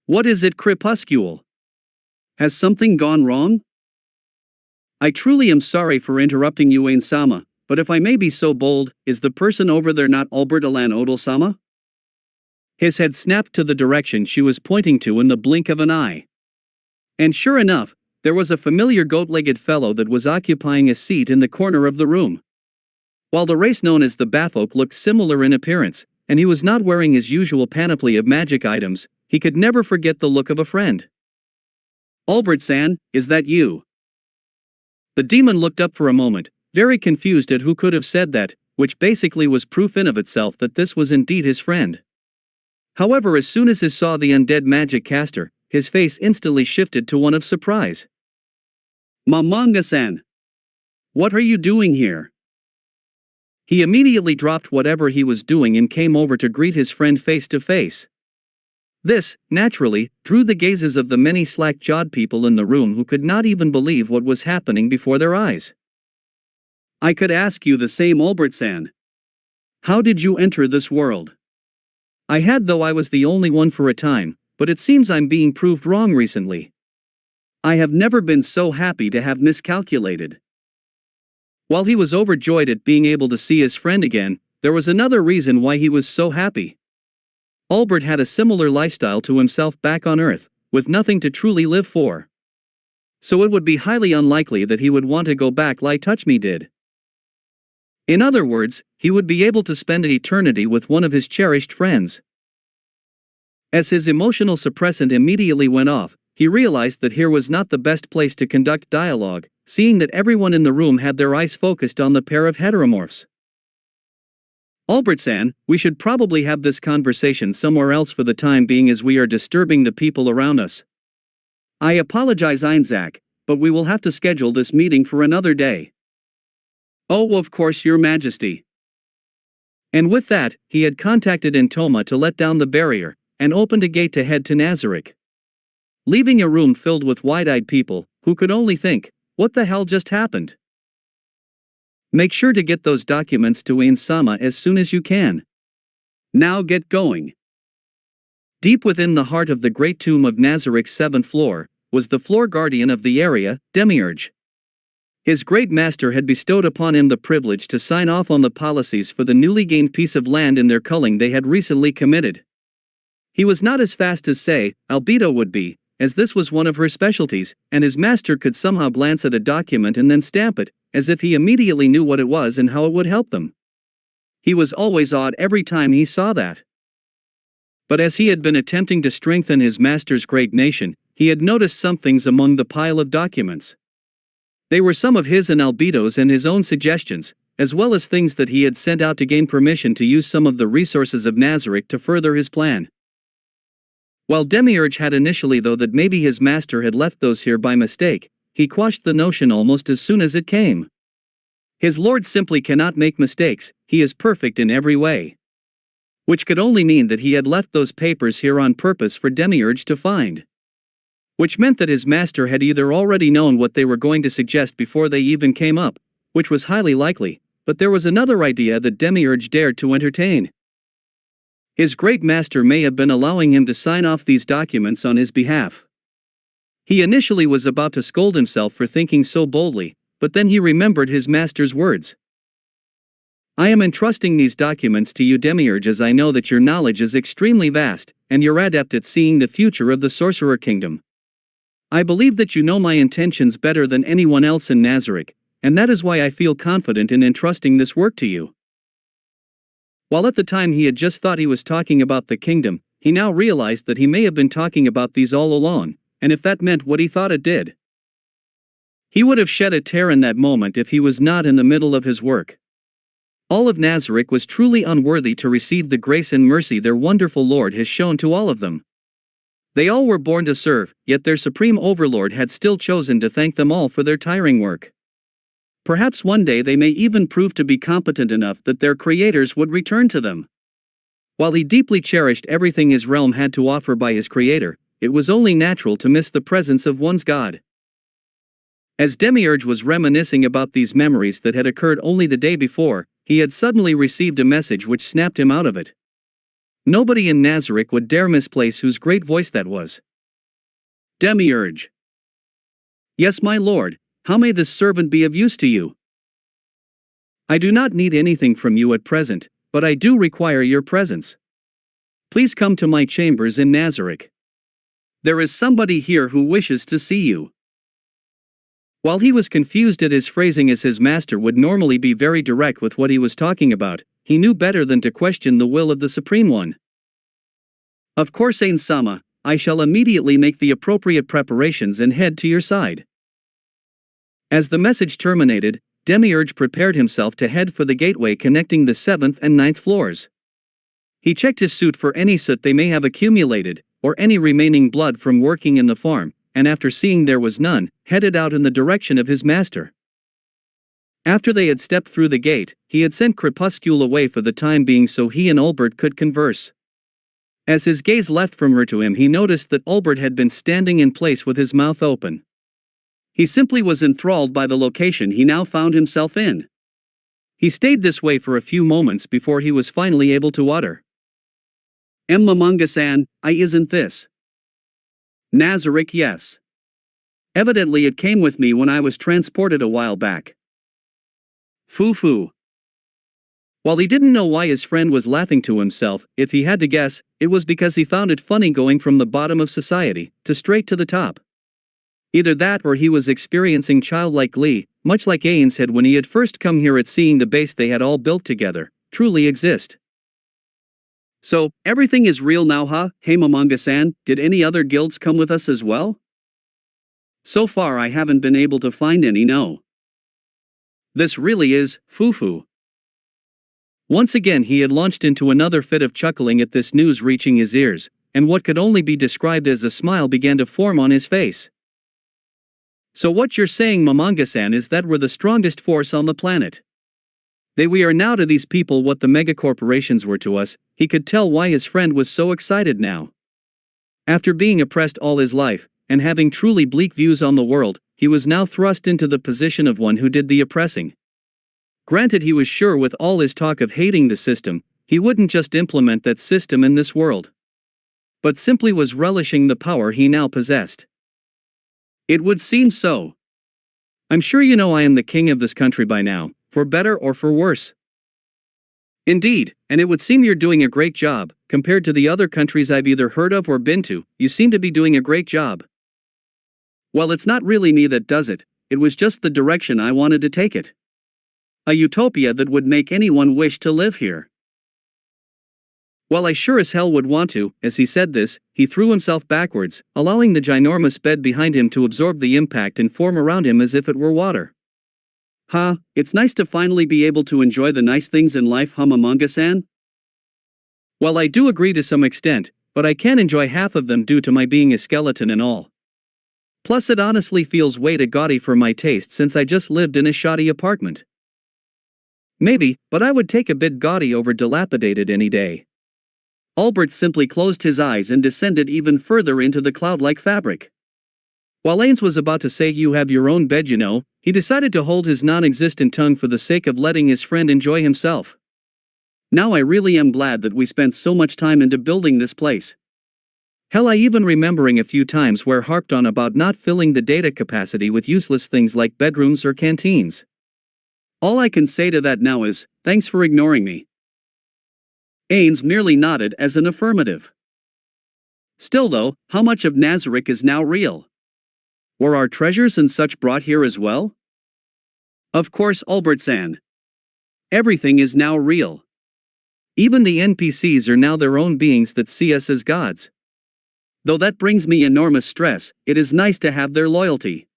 What is it, Crepuscule? Has something gone wrong? I truly am sorry for interrupting you, Ainz-sama, but if I may be so bold, is the person over there not Albert Alan Odell-sama? His head snapped to the direction she was pointing to in the blink of an eye. And sure enough, there was a familiar goat-legged fellow that was occupying a seat in the corner of the room. While the race known as the Batfolk looked similar in appearance, and he was not wearing his usual panoply of magic items, he could never forget the look of a friend. Albert-san, is that you? The demon looked up for a moment, very confused at who could have said that, which basically was proof in of itself that this was indeed his friend. However, as soon as he saw the undead magic caster, his face instantly shifted to one of surprise. Mamanga-san! What are you doing here? He immediately dropped whatever he was doing and came over to greet his friend face to face. This, naturally, drew the gazes of the many slack-jawed people in the room who could not even believe what was happening before their eyes. I could ask you the same, Albert-san. How did you enter this world? I had, though I was the only one for a time, but it seems I'm being proved wrong recently. I have never been so happy to have miscalculated. While he was overjoyed at being able to see his friend again, there was another reason why he was so happy. Albert had a similar lifestyle to himself back on Earth, with nothing to truly live for. So it would be highly unlikely that he would want to go back like Touchme did. In other words, he would be able to spend an eternity with one of his cherished friends. As his emotional suppressant immediately went off, he realized that here was not the best place to conduct dialogue, seeing that everyone in the room had their eyes focused on the pair of heteromorphs. Albert-san, we should probably have this conversation somewhere else for the time being, as we are disturbing the people around us. I apologize, Ainz, but we will have to schedule this meeting for another day. Oh, of course, Your Majesty. And with that, he had contacted Intoma to let down the barrier, and opened a gate to head to Nazarick, leaving a room filled with wide-eyed people, who could only think, what the hell just happened? Make sure to get those documents to Ainz-sama as soon as you can. Now get going. Deep within the heart of the great tomb of Nazarick's 7th floor, was the floor guardian of the area, Demiurge. His great master had bestowed upon him the privilege to sign off on the policies for the newly gained piece of land in their culling they had recently committed. He was not as fast as, say, Albedo would be, as this was one of her specialties, and his master could somehow glance at a document and then stamp it, as if he immediately knew what it was and how it would help them. He was always awed every time he saw that. But as he had been attempting to strengthen his master's great nation, he had noticed some things among the pile of documents. They were some of his and Albedo's and his own suggestions, as well as things that he had sent out to gain permission to use some of the resources of Nazarick to further his plan. While Demiurge had initially thought that maybe his master had left those here by mistake, he quashed the notion almost as soon as it came. His lord simply cannot make mistakes, he is perfect in every way. Which could only mean that he had left those papers here on purpose for Demiurge to find. Which meant that his master had either already known what they were going to suggest before they even came up, which was highly likely, but there was another idea that Demiurge dared to entertain. His great master may have been allowing him to sign off these documents on his behalf. He initially was about to scold himself for thinking so boldly, but then he remembered his master's words. I am entrusting these documents to you, Demiurge, as I know that your knowledge is extremely vast, and you're adept at seeing the future of the Sorcerer Kingdom. I believe that you know my intentions better than anyone else in Nazarick, and that is why I feel confident in entrusting this work to you. While at the time he had just thought he was talking about the kingdom, he now realized that he may have been talking about these all along, and if that meant what he thought it did. He would have shed a tear in that moment if he was not in the middle of his work. All of Nazarick was truly unworthy to receive the grace and mercy their wonderful Lord has shown to all of them. They all were born to serve, yet their supreme overlord had still chosen to thank them all for their tiring work. Perhaps one day they may even prove to be competent enough that their creators would return to them. While he deeply cherished everything his realm had to offer by his creator, it was only natural to miss the presence of one's god. As Demiurge was reminiscing about these memories that had occurred only the day before, he had suddenly received a message which snapped him out of it. Nobody in Nazarick would dare misplace whose great voice that was. Demiurge. Yes, my lord, how may this servant be of use to you? I do not need anything from you at present, but I do require your presence. Please come to my chambers in Nazarick. There is somebody here who wishes to see you. While he was confused at his phrasing, as his master would normally be very direct with what he was talking about, he knew better than to question the will of the Supreme One. Of course, Ainz-sama, I shall immediately make the appropriate preparations and head to your side. As the message terminated, Demiurge prepared himself to head for the gateway connecting the 7th and 9th floors. He checked his suit for any soot they may have accumulated, or any remaining blood from working in the farm, and after seeing there was none, headed out in the direction of his master. After they had stepped through the gate, he had sent Crepuscule away for the time being so he and Albert could converse. As his gaze left from her to him, he noticed that Albert had been standing in place with his mouth open. He simply was enthralled by the location he now found himself in. He stayed this way for a few moments before he was finally able to utter. Mamunga-san, isn't this Nazarick? Yes. Evidently it came with me when I was transported a while back. Foo-foo. While he didn't know why his friend was laughing to himself, if he had to guess, it was because he found it funny going from the bottom of society to straight to the top. Either that or he was experiencing childlike glee, much like Ainz had when he had first come here at seeing the base they had all built together truly exist. So, everything is real now, huh? Hey Mamunga-san, did any other guilds come with us as well? So far I haven't been able to find any, no. This really is foo-foo. Once again he had launched into another fit of chuckling at this news reaching his ears, and what could only be described as a smile began to form on his face. So what you're saying, Mamunga-san, is that we're the strongest force on the planet. We are now to these people what the megacorporations were to us. He could tell why his friend was so excited now. After being oppressed all his life, and having truly bleak views on the world, he was now thrust into the position of one who did the oppressing. Granted, he was sure with all his talk of hating the system, he wouldn't just implement that system in this world, but simply was relishing the power he now possessed. It would seem so. I'm sure you know I am the king of this country by now, for better or for worse. Indeed, and it would seem you're doing a great job. Compared to the other countries I've either heard of or been to, you seem to be doing a great job. Well, it's not really me that does it, it was just the direction I wanted to take it. A utopia that would make anyone wish to live here. Well, I sure as hell would want to. As he said this, he threw himself backwards, allowing the ginormous bed behind him to absorb the impact and form around him as if it were water. It's nice to finally be able to enjoy the nice things in life, Mamunga-san? Well, I do agree to some extent, but I can't enjoy half of them due to my being a skeleton and all. Plus it honestly feels way too gaudy for my taste since I just lived in a shoddy apartment. Maybe, but I would take a bit gaudy over dilapidated any day. Albert simply closed his eyes and descended even further into the cloud-like fabric. While Ainz was about to say you have your own bed, you know, he decided to hold his non-existent tongue for the sake of letting his friend enjoy himself. Now I really am glad that we spent so much time into building this place. Hell, I even remembering a few times where harped on about not filling the data capacity with useless things like bedrooms or canteens. All I can say to that now is, thanks for ignoring me. Ainz merely nodded as an affirmative. Still though, how much of Nazarick is now real? Were our treasures and such brought here as well? Of course, Albert-san. Everything is now real. Even the NPCs are now their own beings that see us as gods. Though that brings me enormous stress, it is nice to have their loyalty.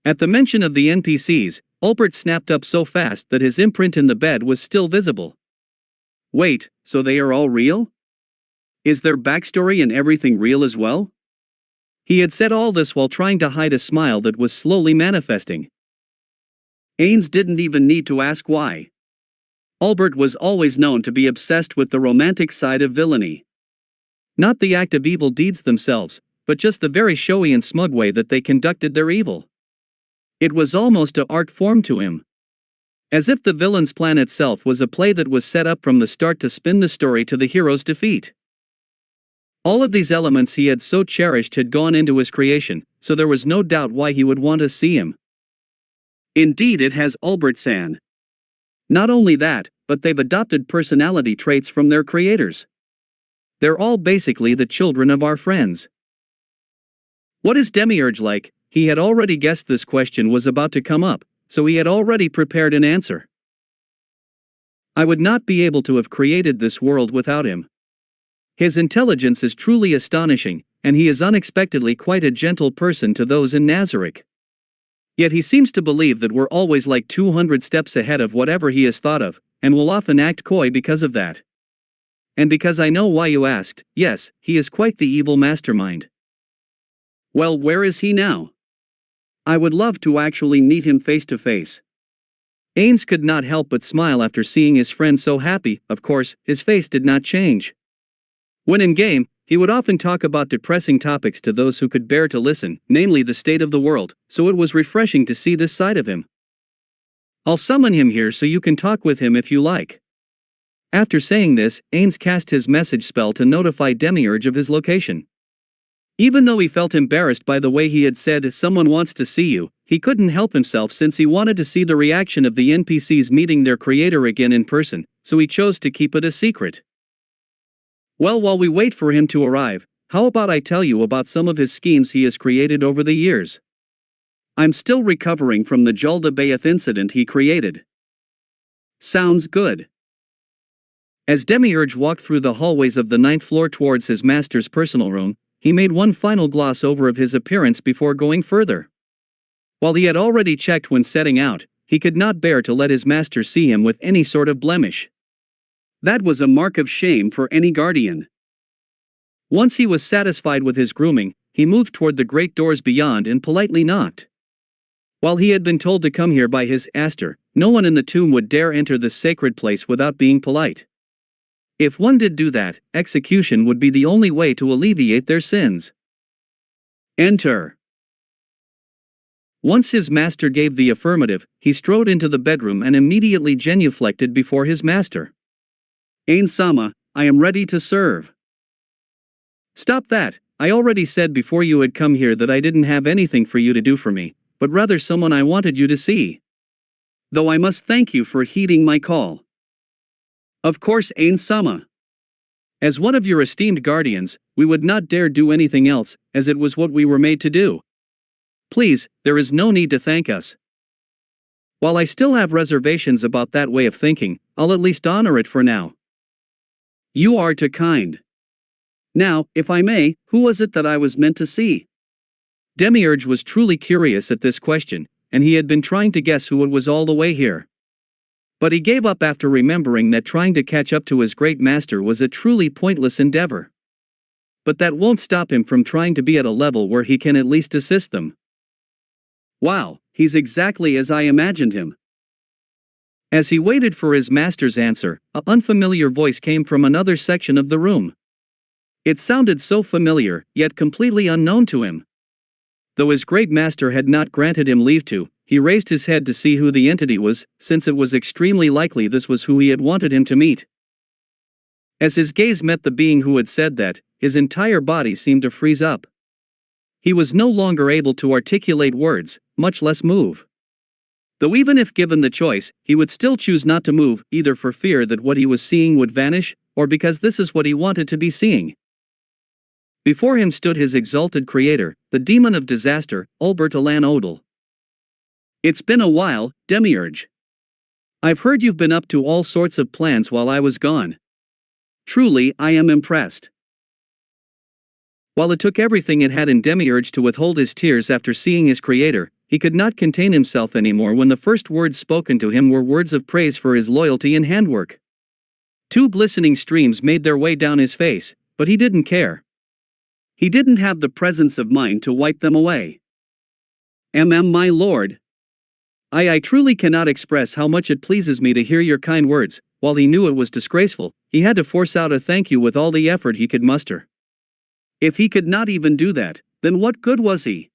At the mention of the NPCs, Albert snapped up so fast that his imprint in the bed was still visible. Wait, so they are all real? Is their backstory and everything real as well? He had said all this while trying to hide a smile that was slowly manifesting. Ainz didn't even need to ask why. Albert was always known to be obsessed with the romantic side of villainy. Not the act of evil deeds themselves, but just the very showy and smug way that they conducted their evil. It was almost an art form to him. As if the villain's plan itself was a play that was set up from the start to spin the story to the hero's defeat. All of these elements he had so cherished had gone into his creation, so there was no doubt why he would want to see him. Indeed, it has, Albert-san. Not only that, but they've adopted personality traits from their creators. They're all basically the children of our friends. What is Demiurge like? He had already guessed this question was about to come up, so he had already prepared an answer. I would not be able to have created this world without him. His intelligence is truly astonishing, and he is unexpectedly quite a gentle person to those in Nazarick. Yet he seems to believe that we're always like 200 steps ahead of whatever he has thought of, and will often act coy because of that. And because I know why you asked, yes, he is quite the evil mastermind. Well, where is he now? I would love to actually meet him face to face. Ainz could not help but smile after seeing his friend so happy. Of course, his face did not change. When in game, he would often talk about depressing topics to those who could bear to listen, namely the state of the world, so it was refreshing to see this side of him. I'll summon him here so you can talk with him if you like. After saying this, Ainz cast his message spell to notify Demiurge of his location. Even though he felt embarrassed by the way he had said someone wants to see you, he couldn't help himself since he wanted to see the reaction of the NPCs meeting their creator again in person, so he chose to keep it a secret. Well, while we wait for him to arrive, how about I tell you about some of his schemes he has created over the years? I'm still recovering from the Jaldabaoth incident he created. Sounds good. As Demiurge walked through the hallways of the 9th floor towards his master's personal room, he made one final gloss over of his appearance before going further. While he had already checked when setting out, he could not bear to let his master see him with any sort of blemish. That was a mark of shame for any guardian. Once he was satisfied with his grooming, he moved toward the great doors beyond and politely knocked. While he had been told to come here by his master, no one in the tomb would dare enter this sacred place without being polite. If one did do that, execution would be the only way to alleviate their sins. Enter. Once his master gave the affirmative, he strode into the bedroom and immediately genuflected before his master. Ainz-sama, I am ready to serve. Stop that, I already said before you had come here that I didn't have anything for you to do for me, but rather someone I wanted you to see. Though I must thank you for heeding my call. Of course, Ainz-sama. As one of your esteemed guardians, we would not dare do anything else, as it was what we were made to do. Please, there is no need to thank us. While I still have reservations about that way of thinking, I'll at least honor it for now. You are too kind. Now, if I may, who was it that I was meant to see? Demiurge was truly curious at this question, and he had been trying to guess who it was all the way here. But he gave up after remembering that trying to catch up to his great master was a truly pointless endeavor. But that won't stop him from trying to be at a level where he can at least assist them. Wow, he's exactly as I imagined him. As he waited for his master's answer, an unfamiliar voice came from another section of the room. It sounded so familiar, yet completely unknown to him. Though his great master had not granted him leave to, he raised his head to see who the entity was, since it was extremely likely this was who he had wanted him to meet. As his gaze met the being who had said that, his entire body seemed to freeze up. He was no longer able to articulate words, much less move. Though even if given the choice, he would still choose not to move, either for fear that what he was seeing would vanish, or because this is what he wanted to be seeing. Before him stood his exalted creator, the demon of disaster, Albert Alan Odell. It's been a while, Demiurge. I've heard you've been up to all sorts of plans while I was gone. Truly, I am impressed. While it took everything it had in Demiurge to withhold his tears after seeing his creator, he could not contain himself anymore when the first words spoken to him were words of praise for his loyalty and handwork. Two glistening streams made their way down his face, but he didn't care. He didn't have the presence of mind to wipe them away. My lord. I truly cannot express how much it pleases me to hear your kind words. While he knew it was disgraceful, he had to force out a thank you with all the effort he could muster. If he could not even do that, then what good was he?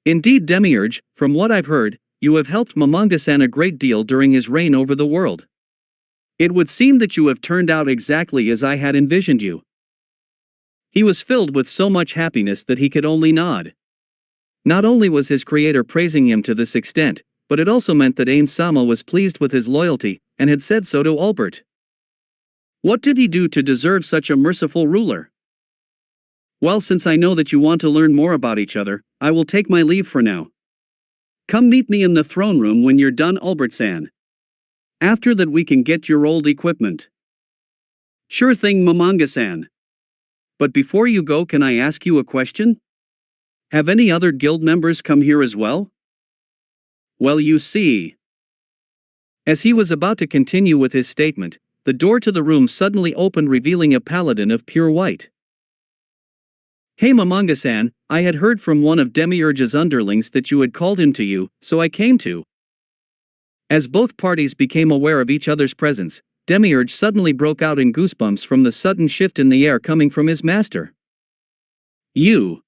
Indeed, Demiurge, from what I've heard, you have helped Momonga-san a great deal during his reign over the world. It would seem that you have turned out exactly as I had envisioned you. He was filled with so much happiness that he could only nod. Not only was his creator praising him to this extent, but it also meant that Ainz-sama was pleased with his loyalty, and had said so to Albert. What did he do to deserve such a merciful ruler? Well, since I know that you want to learn more about each other, I will take my leave for now. Come meet me in the throne room when you're done, Albert-san. After that we can get your old equipment. Sure thing, Momonga-san. But before you go, can I ask you a question? Have any other guild members come here as well? Well, you see. As he was about to continue with his statement, the door to the room suddenly opened, revealing a paladin of pure white. Hey Momonga-san, I had heard from one of Demiurge's underlings that you had called him to you, so I came to. As both parties became aware of each other's presence, Demiurge suddenly broke out in goosebumps from the sudden shift in the air coming from his master. You.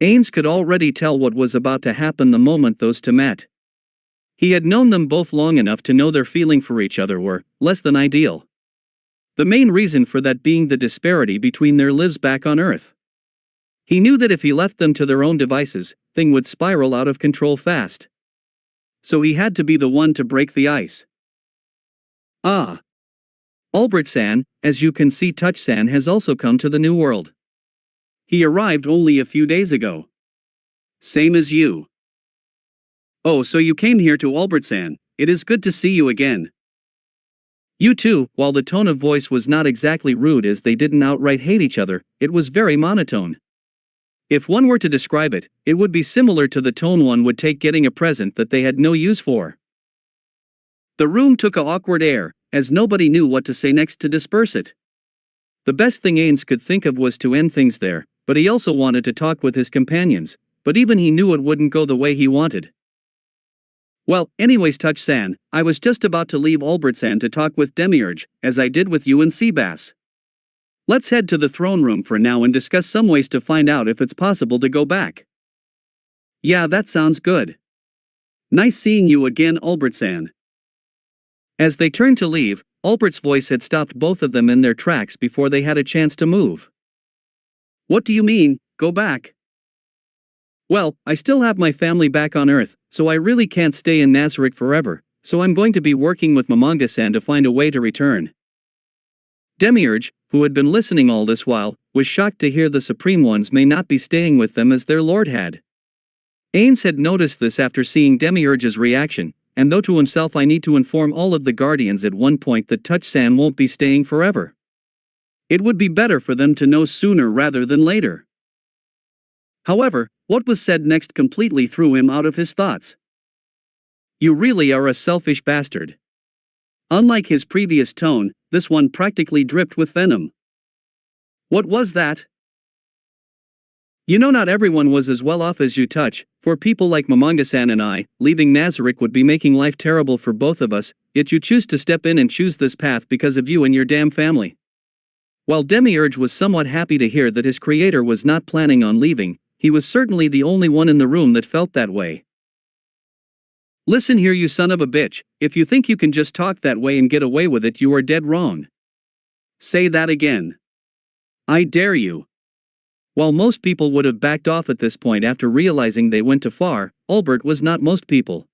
Ainz could already tell what was about to happen the moment those two met. He had known them both long enough to know their feeling for each other were less than ideal. The main reason for that being the disparity between their lives back on Earth. He knew that if he left them to their own devices, things would spiral out of control fast. So he had to be the one to break the ice. Ah. Albert-san, as you can see, Touch-san has also come to the new world. He arrived only a few days ago. Same as you. Oh, so you came here to Albert-san. It is good to see you again. You too. While the tone of voice was not exactly rude as they didn't outright hate each other, it was very monotone. If one were to describe it, it would be similar to the tone one would take getting a present that they had no use for. The room took an awkward air, as nobody knew what to say next to disperse it. The best thing Ainz could think of was to end things there, but he also wanted to talk with his companions, but even he knew it wouldn't go the way he wanted. Well, anyways, Touch-san, I was just about to leave Albert-san to talk with Demiurge, as I did with you and Seabass. Let's head to the throne room for now and discuss some ways to find out if it's possible to go back. Yeah, that sounds good. Nice seeing you again, Albert-san. As they turned to leave, Albert's voice had stopped both of them in their tracks before they had a chance to move. What do you mean, go back? Well, I still have my family back on Earth, so I really can't stay in Nazarick forever, so I'm going to be working with Mamanga-san to find a way to return. Demiurge, who had been listening all this while, was shocked to hear the Supreme Ones may not be staying with them as their lord had. Ainz had noticed this after seeing Demiurge's reaction, and though to himself I need to inform all of the Guardians at one point that Touch-san won't be staying forever. It would be better for them to know sooner rather than later. However, what was said next completely threw him out of his thoughts. You really are a selfish bastard. Unlike his previous tone, this one practically dripped with venom. What was that? You know, not everyone was as well off as you, Touch. For people like Mamanga-san and I, leaving Nazarick would be making life terrible for both of us, yet you choose to step in and choose this path because of you and your damn family. While Demiurge was somewhat happy to hear that his creator was not planning on leaving, he was certainly the only one in the room that felt that way. Listen here, you son of a bitch, if you think you can just talk that way and get away with it, you are dead wrong. Say that again. I dare you. While most people would have backed off at this point after realizing they went too far, Albert was not most people.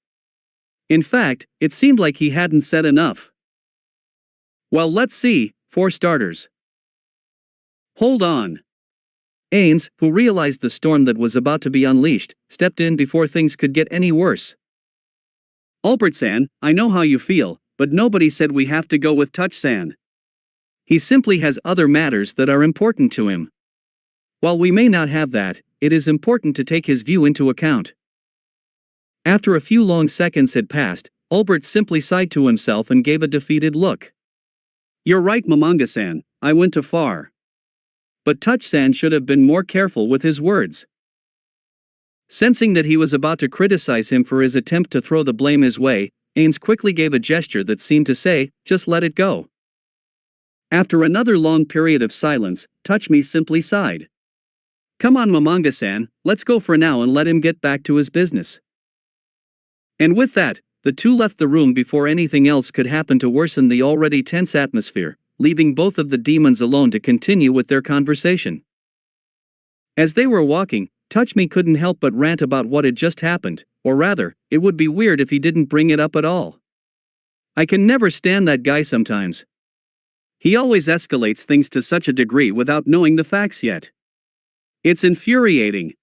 In fact, it seemed like he hadn't said enough. Well, let's see, for starters. Hold on. Ainz, who realized the storm that was about to be unleashed, stepped in before things could get any worse. Albert-san, I know how you feel, but nobody said we have to go with Touch-san. He simply has other matters that are important to him. While we may not have that, it is important to take his view into account. After a few long seconds had passed, Albert simply sighed to himself and gave a defeated look. You're right, Mamanga-san, I went too far. But Touch-san should have been more careful with his words. Sensing that he was about to criticize him for his attempt to throw the blame his way, Ainz quickly gave a gesture that seemed to say, just let it go. After another long period of silence, Touch-me simply sighed. Come on, Mamanga-san, let's go for now and let him get back to his business. And with that, the two left the room before anything else could happen to worsen the already tense atmosphere, leaving both of the demons alone to continue with their conversation. As they were walking, Touch-me couldn't help but rant about what had just happened, or rather, it would be weird if he didn't bring it up at all. I can never stand that guy sometimes. He always escalates things to such a degree without knowing the facts yet. It's infuriating.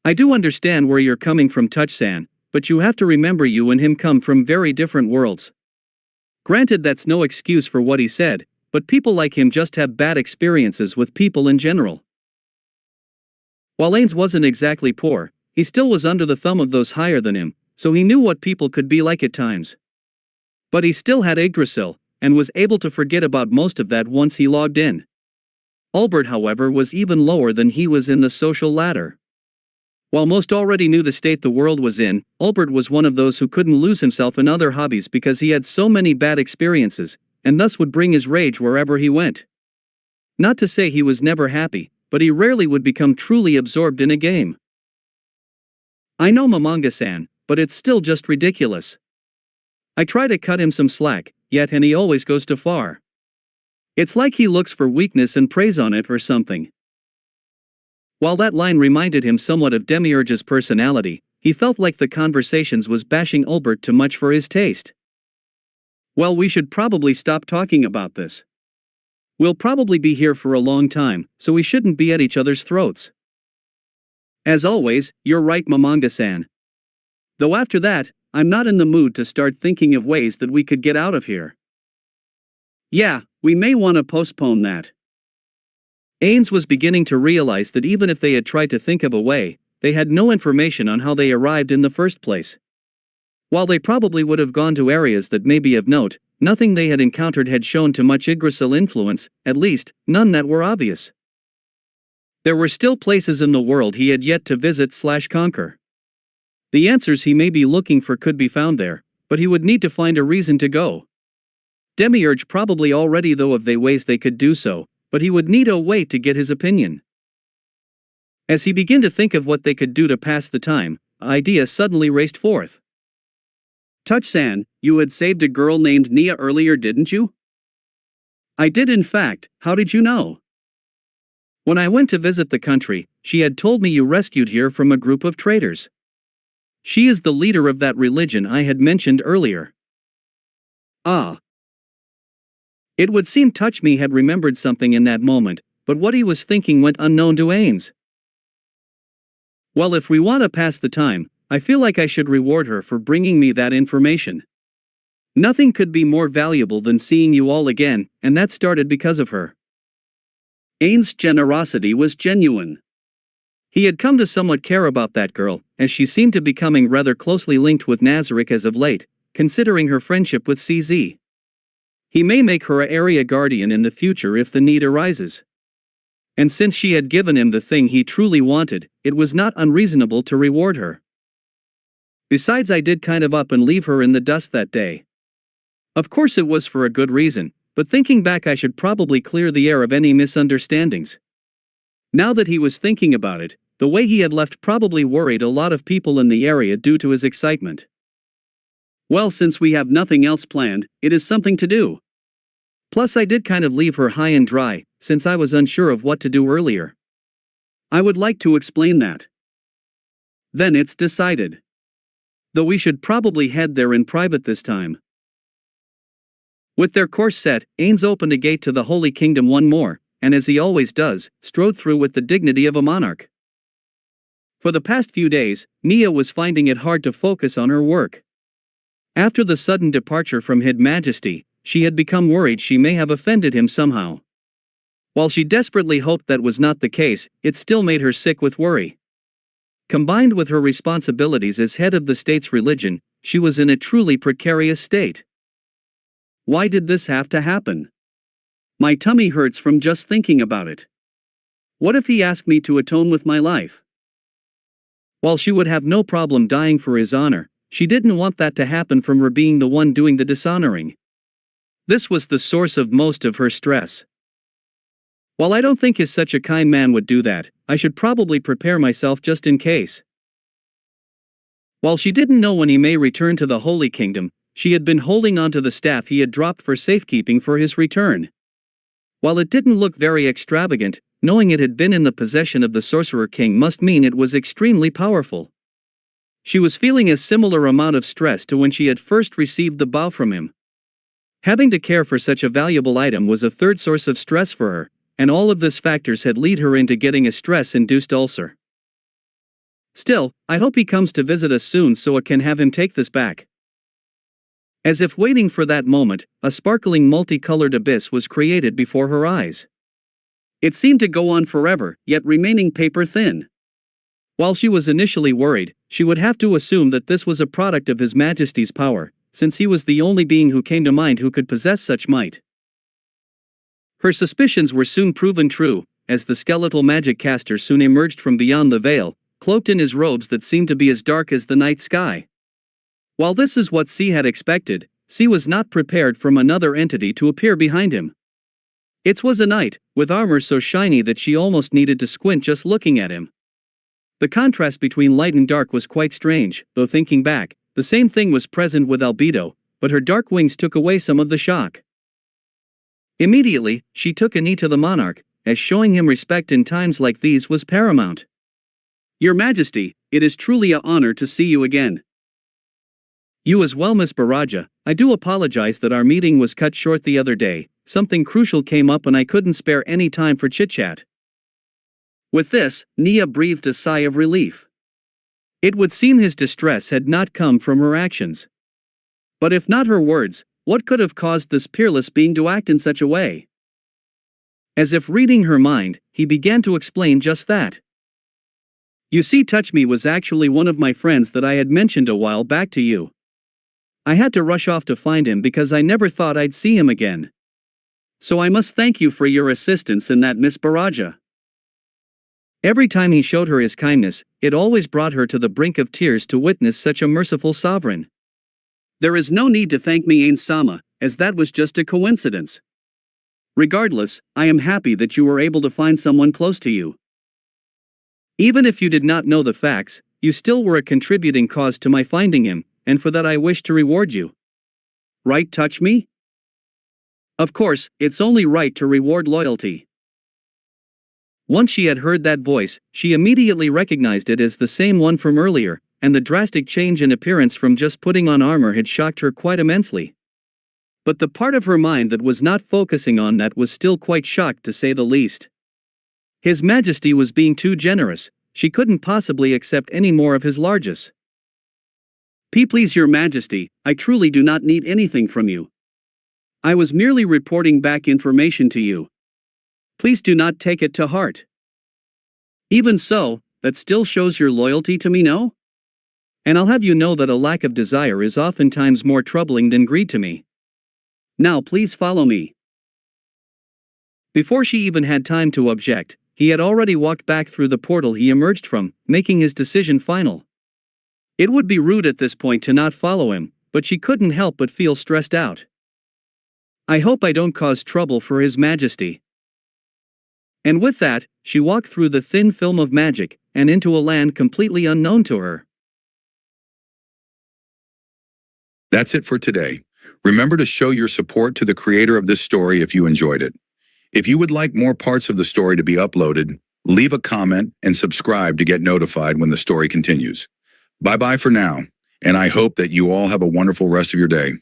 I do understand where you're coming from, Touch-san, but you have to remember you and him come from very different worlds. Granted, that's no excuse for what he said, but people like him just have bad experiences with people in general. While Ainz wasn't exactly poor, he still was under the thumb of those higher than him, so he knew what people could be like at times. But he still had Yggdrasil, and was able to forget about most of that once he logged in. Albert, however, was even lower than he was in the social ladder. While most already knew the state the world was in, Albert was one of those who couldn't lose himself in other hobbies because he had so many bad experiences, and thus would bring his rage wherever he went. Not to say he was never happy, but he rarely would become truly absorbed in a game. I know Mamanga-san, but it's still just ridiculous. I try to cut him some slack, yet and he always goes too far. It's like he looks for weakness and preys on it or something. While that line reminded him somewhat of Demiurge's personality, he felt like the conversations was bashing Albert too much for his taste. Well, we should probably stop talking about this. We'll probably be here for a long time, so we shouldn't be at each other's throats. As always, you're right, Mamanga-san. Though after that, I'm not in the mood to start thinking of ways that we could get out of here. Yeah, we may want to postpone that. Ainz was beginning to realize that even if they had tried to think of a way, they had no information on how they arrived in the first place. While they probably would have gone to areas that may be of note, nothing they had encountered had shown too much Yggdrasil influence, at least, none that were obvious. There were still places in the world he had yet to visit/conquer. The answers he may be looking for could be found there, but he would need to find a reason to go. Demiurge probably already though of the ways they could do so, but he would need a way to get his opinion. As he began to think of what they could do to pass the time, an idea suddenly raced forth. Touch-san, you had saved a girl named Nia earlier, didn't you? I did, in fact. How did you know? When I went to visit the country, she had told me you rescued her from a group of traitors. She is the leader of that religion I had mentioned earlier. Ah. It would seem Touch-me had remembered something in that moment, but what he was thinking went unknown to Ainz. Well, if we want to pass the time, I feel like I should reward her for bringing me that information. Nothing could be more valuable than seeing you all again, and that started because of her. Ainz's generosity was genuine. He had come to somewhat care about that girl, as she seemed to be becoming rather closely linked with Nazarick as of late, considering her friendship with CZ. He may make her an area guardian in the future if the need arises. And since she had given him the thing he truly wanted, it was not unreasonable to reward her. Besides, I did kind of up and leave her in the dust that day. Of course it was for a good reason, but thinking back I should probably clear the air of any misunderstandings. Now that he was thinking about it, the way he had left probably worried a lot of people in the area due to his excitement. Well, since we have nothing else planned, it is something to do. Plus I did kind of leave her high and dry, since I was unsure of what to do earlier. I would like to explain that. Then it's decided. Though we should probably head there in private this time. With their course set, Ainz opened a gate to the Holy Kingdom one more, and as he always does, strode through with the dignity of a monarch. For the past few days, Nia was finding it hard to focus on her work. After the sudden departure from His Majesty, she had become worried she may have offended him somehow. While she desperately hoped that was not the case, it still made her sick with worry. Combined with her responsibilities as head of the state's religion, she was in a truly precarious state. Why did this have to happen? My tummy hurts from just thinking about it. What if he asked me to atone with my life? While she would have no problem dying for his honor, she didn't want that to happen from her being the one doing the dishonoring. This was the source of most of her stress. While I don't think he's such a kind man would do that, I should probably prepare myself just in case. While she didn't know when he may return to the Holy Kingdom, she had been holding on to the staff he had dropped for safekeeping for his return. While it didn't look very extravagant, knowing it had been in the possession of the Sorcerer King must mean it was extremely powerful. She was feeling a similar amount of stress to when she had first received the bow from him. Having to care for such a valuable item was a third source of stress for her, and all of these factors had led her into getting a stress-induced ulcer. Still, I hope he comes to visit us soon so I can have him take this back. As if waiting for that moment, a sparkling multicolored abyss was created before her eyes. It seemed to go on forever, yet remaining paper-thin. While she was initially worried, she would have to assume that this was a product of His Majesty's power, since he was the only being who came to mind who could possess such might. Her suspicions were soon proven true, as the skeletal magic caster soon emerged from beyond the veil, cloaked in his robes that seemed to be as dark as the night sky. While this is what C had expected, C was not prepared for another entity to appear behind him. It was a knight, with armor so shiny that she almost needed to squint just looking at him. The contrast between light and dark was quite strange, though thinking back, the same thing was present with Albedo, but her dark wings took away some of the shock. Immediately, she took a knee to the monarch, as showing him respect in times like these was paramount. "Your Majesty, it is truly an honor to see you again." "You as well, Miss Baraja. I do apologize that our meeting was cut short the other day. Something crucial came up and I couldn't spare any time for chit-chat." With this, Nia breathed a sigh of relief. It would seem his distress had not come from her actions. But if not her words, what could have caused this peerless being to act in such a way? As if reading her mind, he began to explain just that. "You see, Touch Me was actually one of my friends that I had mentioned a while back to you. I had to rush off to find him because I never thought I'd see him again. So I must thank you for your assistance in that, Miss Baraja." Every time he showed her his kindness, it always brought her to the brink of tears to witness such a merciful sovereign. "There is no need to thank me, Ainz-sama, as that was just a coincidence. Regardless, I am happy that you were able to find someone close to you. Even if you did not know the facts, you still were a contributing cause to my finding him, and for that I wish to reward you. Right, Touch Me?" Of course, it's only right to reward loyalty. Once she had heard that voice, she immediately recognized it as the same one from earlier, and the drastic change in appearance from just putting on armor had shocked her quite immensely. But the part of her mind that was not focusing on that was still quite shocked, to say the least. His Majesty was being too generous. She couldn't possibly accept any more of his largesse. Please, Your Majesty, I truly do not need anything from you. I was merely reporting back information to you. Please do not take it to heart. Even so, that still shows your loyalty to me, no? And I'll have you know that a lack of desire is oftentimes more troubling than greed to me. Now please follow me." Before she even had time to object, he had already walked back through the portal he emerged from, making his decision final. It would be rude at this point to not follow him, but she couldn't help but feel stressed out. "I hope I don't cause trouble for His Majesty." And with that, she walked through the thin film of magic, and into a land completely unknown to her. That's it for today. Remember to show your support to the creator of this story if you enjoyed it. If you would like more parts of the story to be uploaded, leave a comment and subscribe to get notified when the story continues. Bye-bye for now, and I hope that you all have a wonderful rest of your day.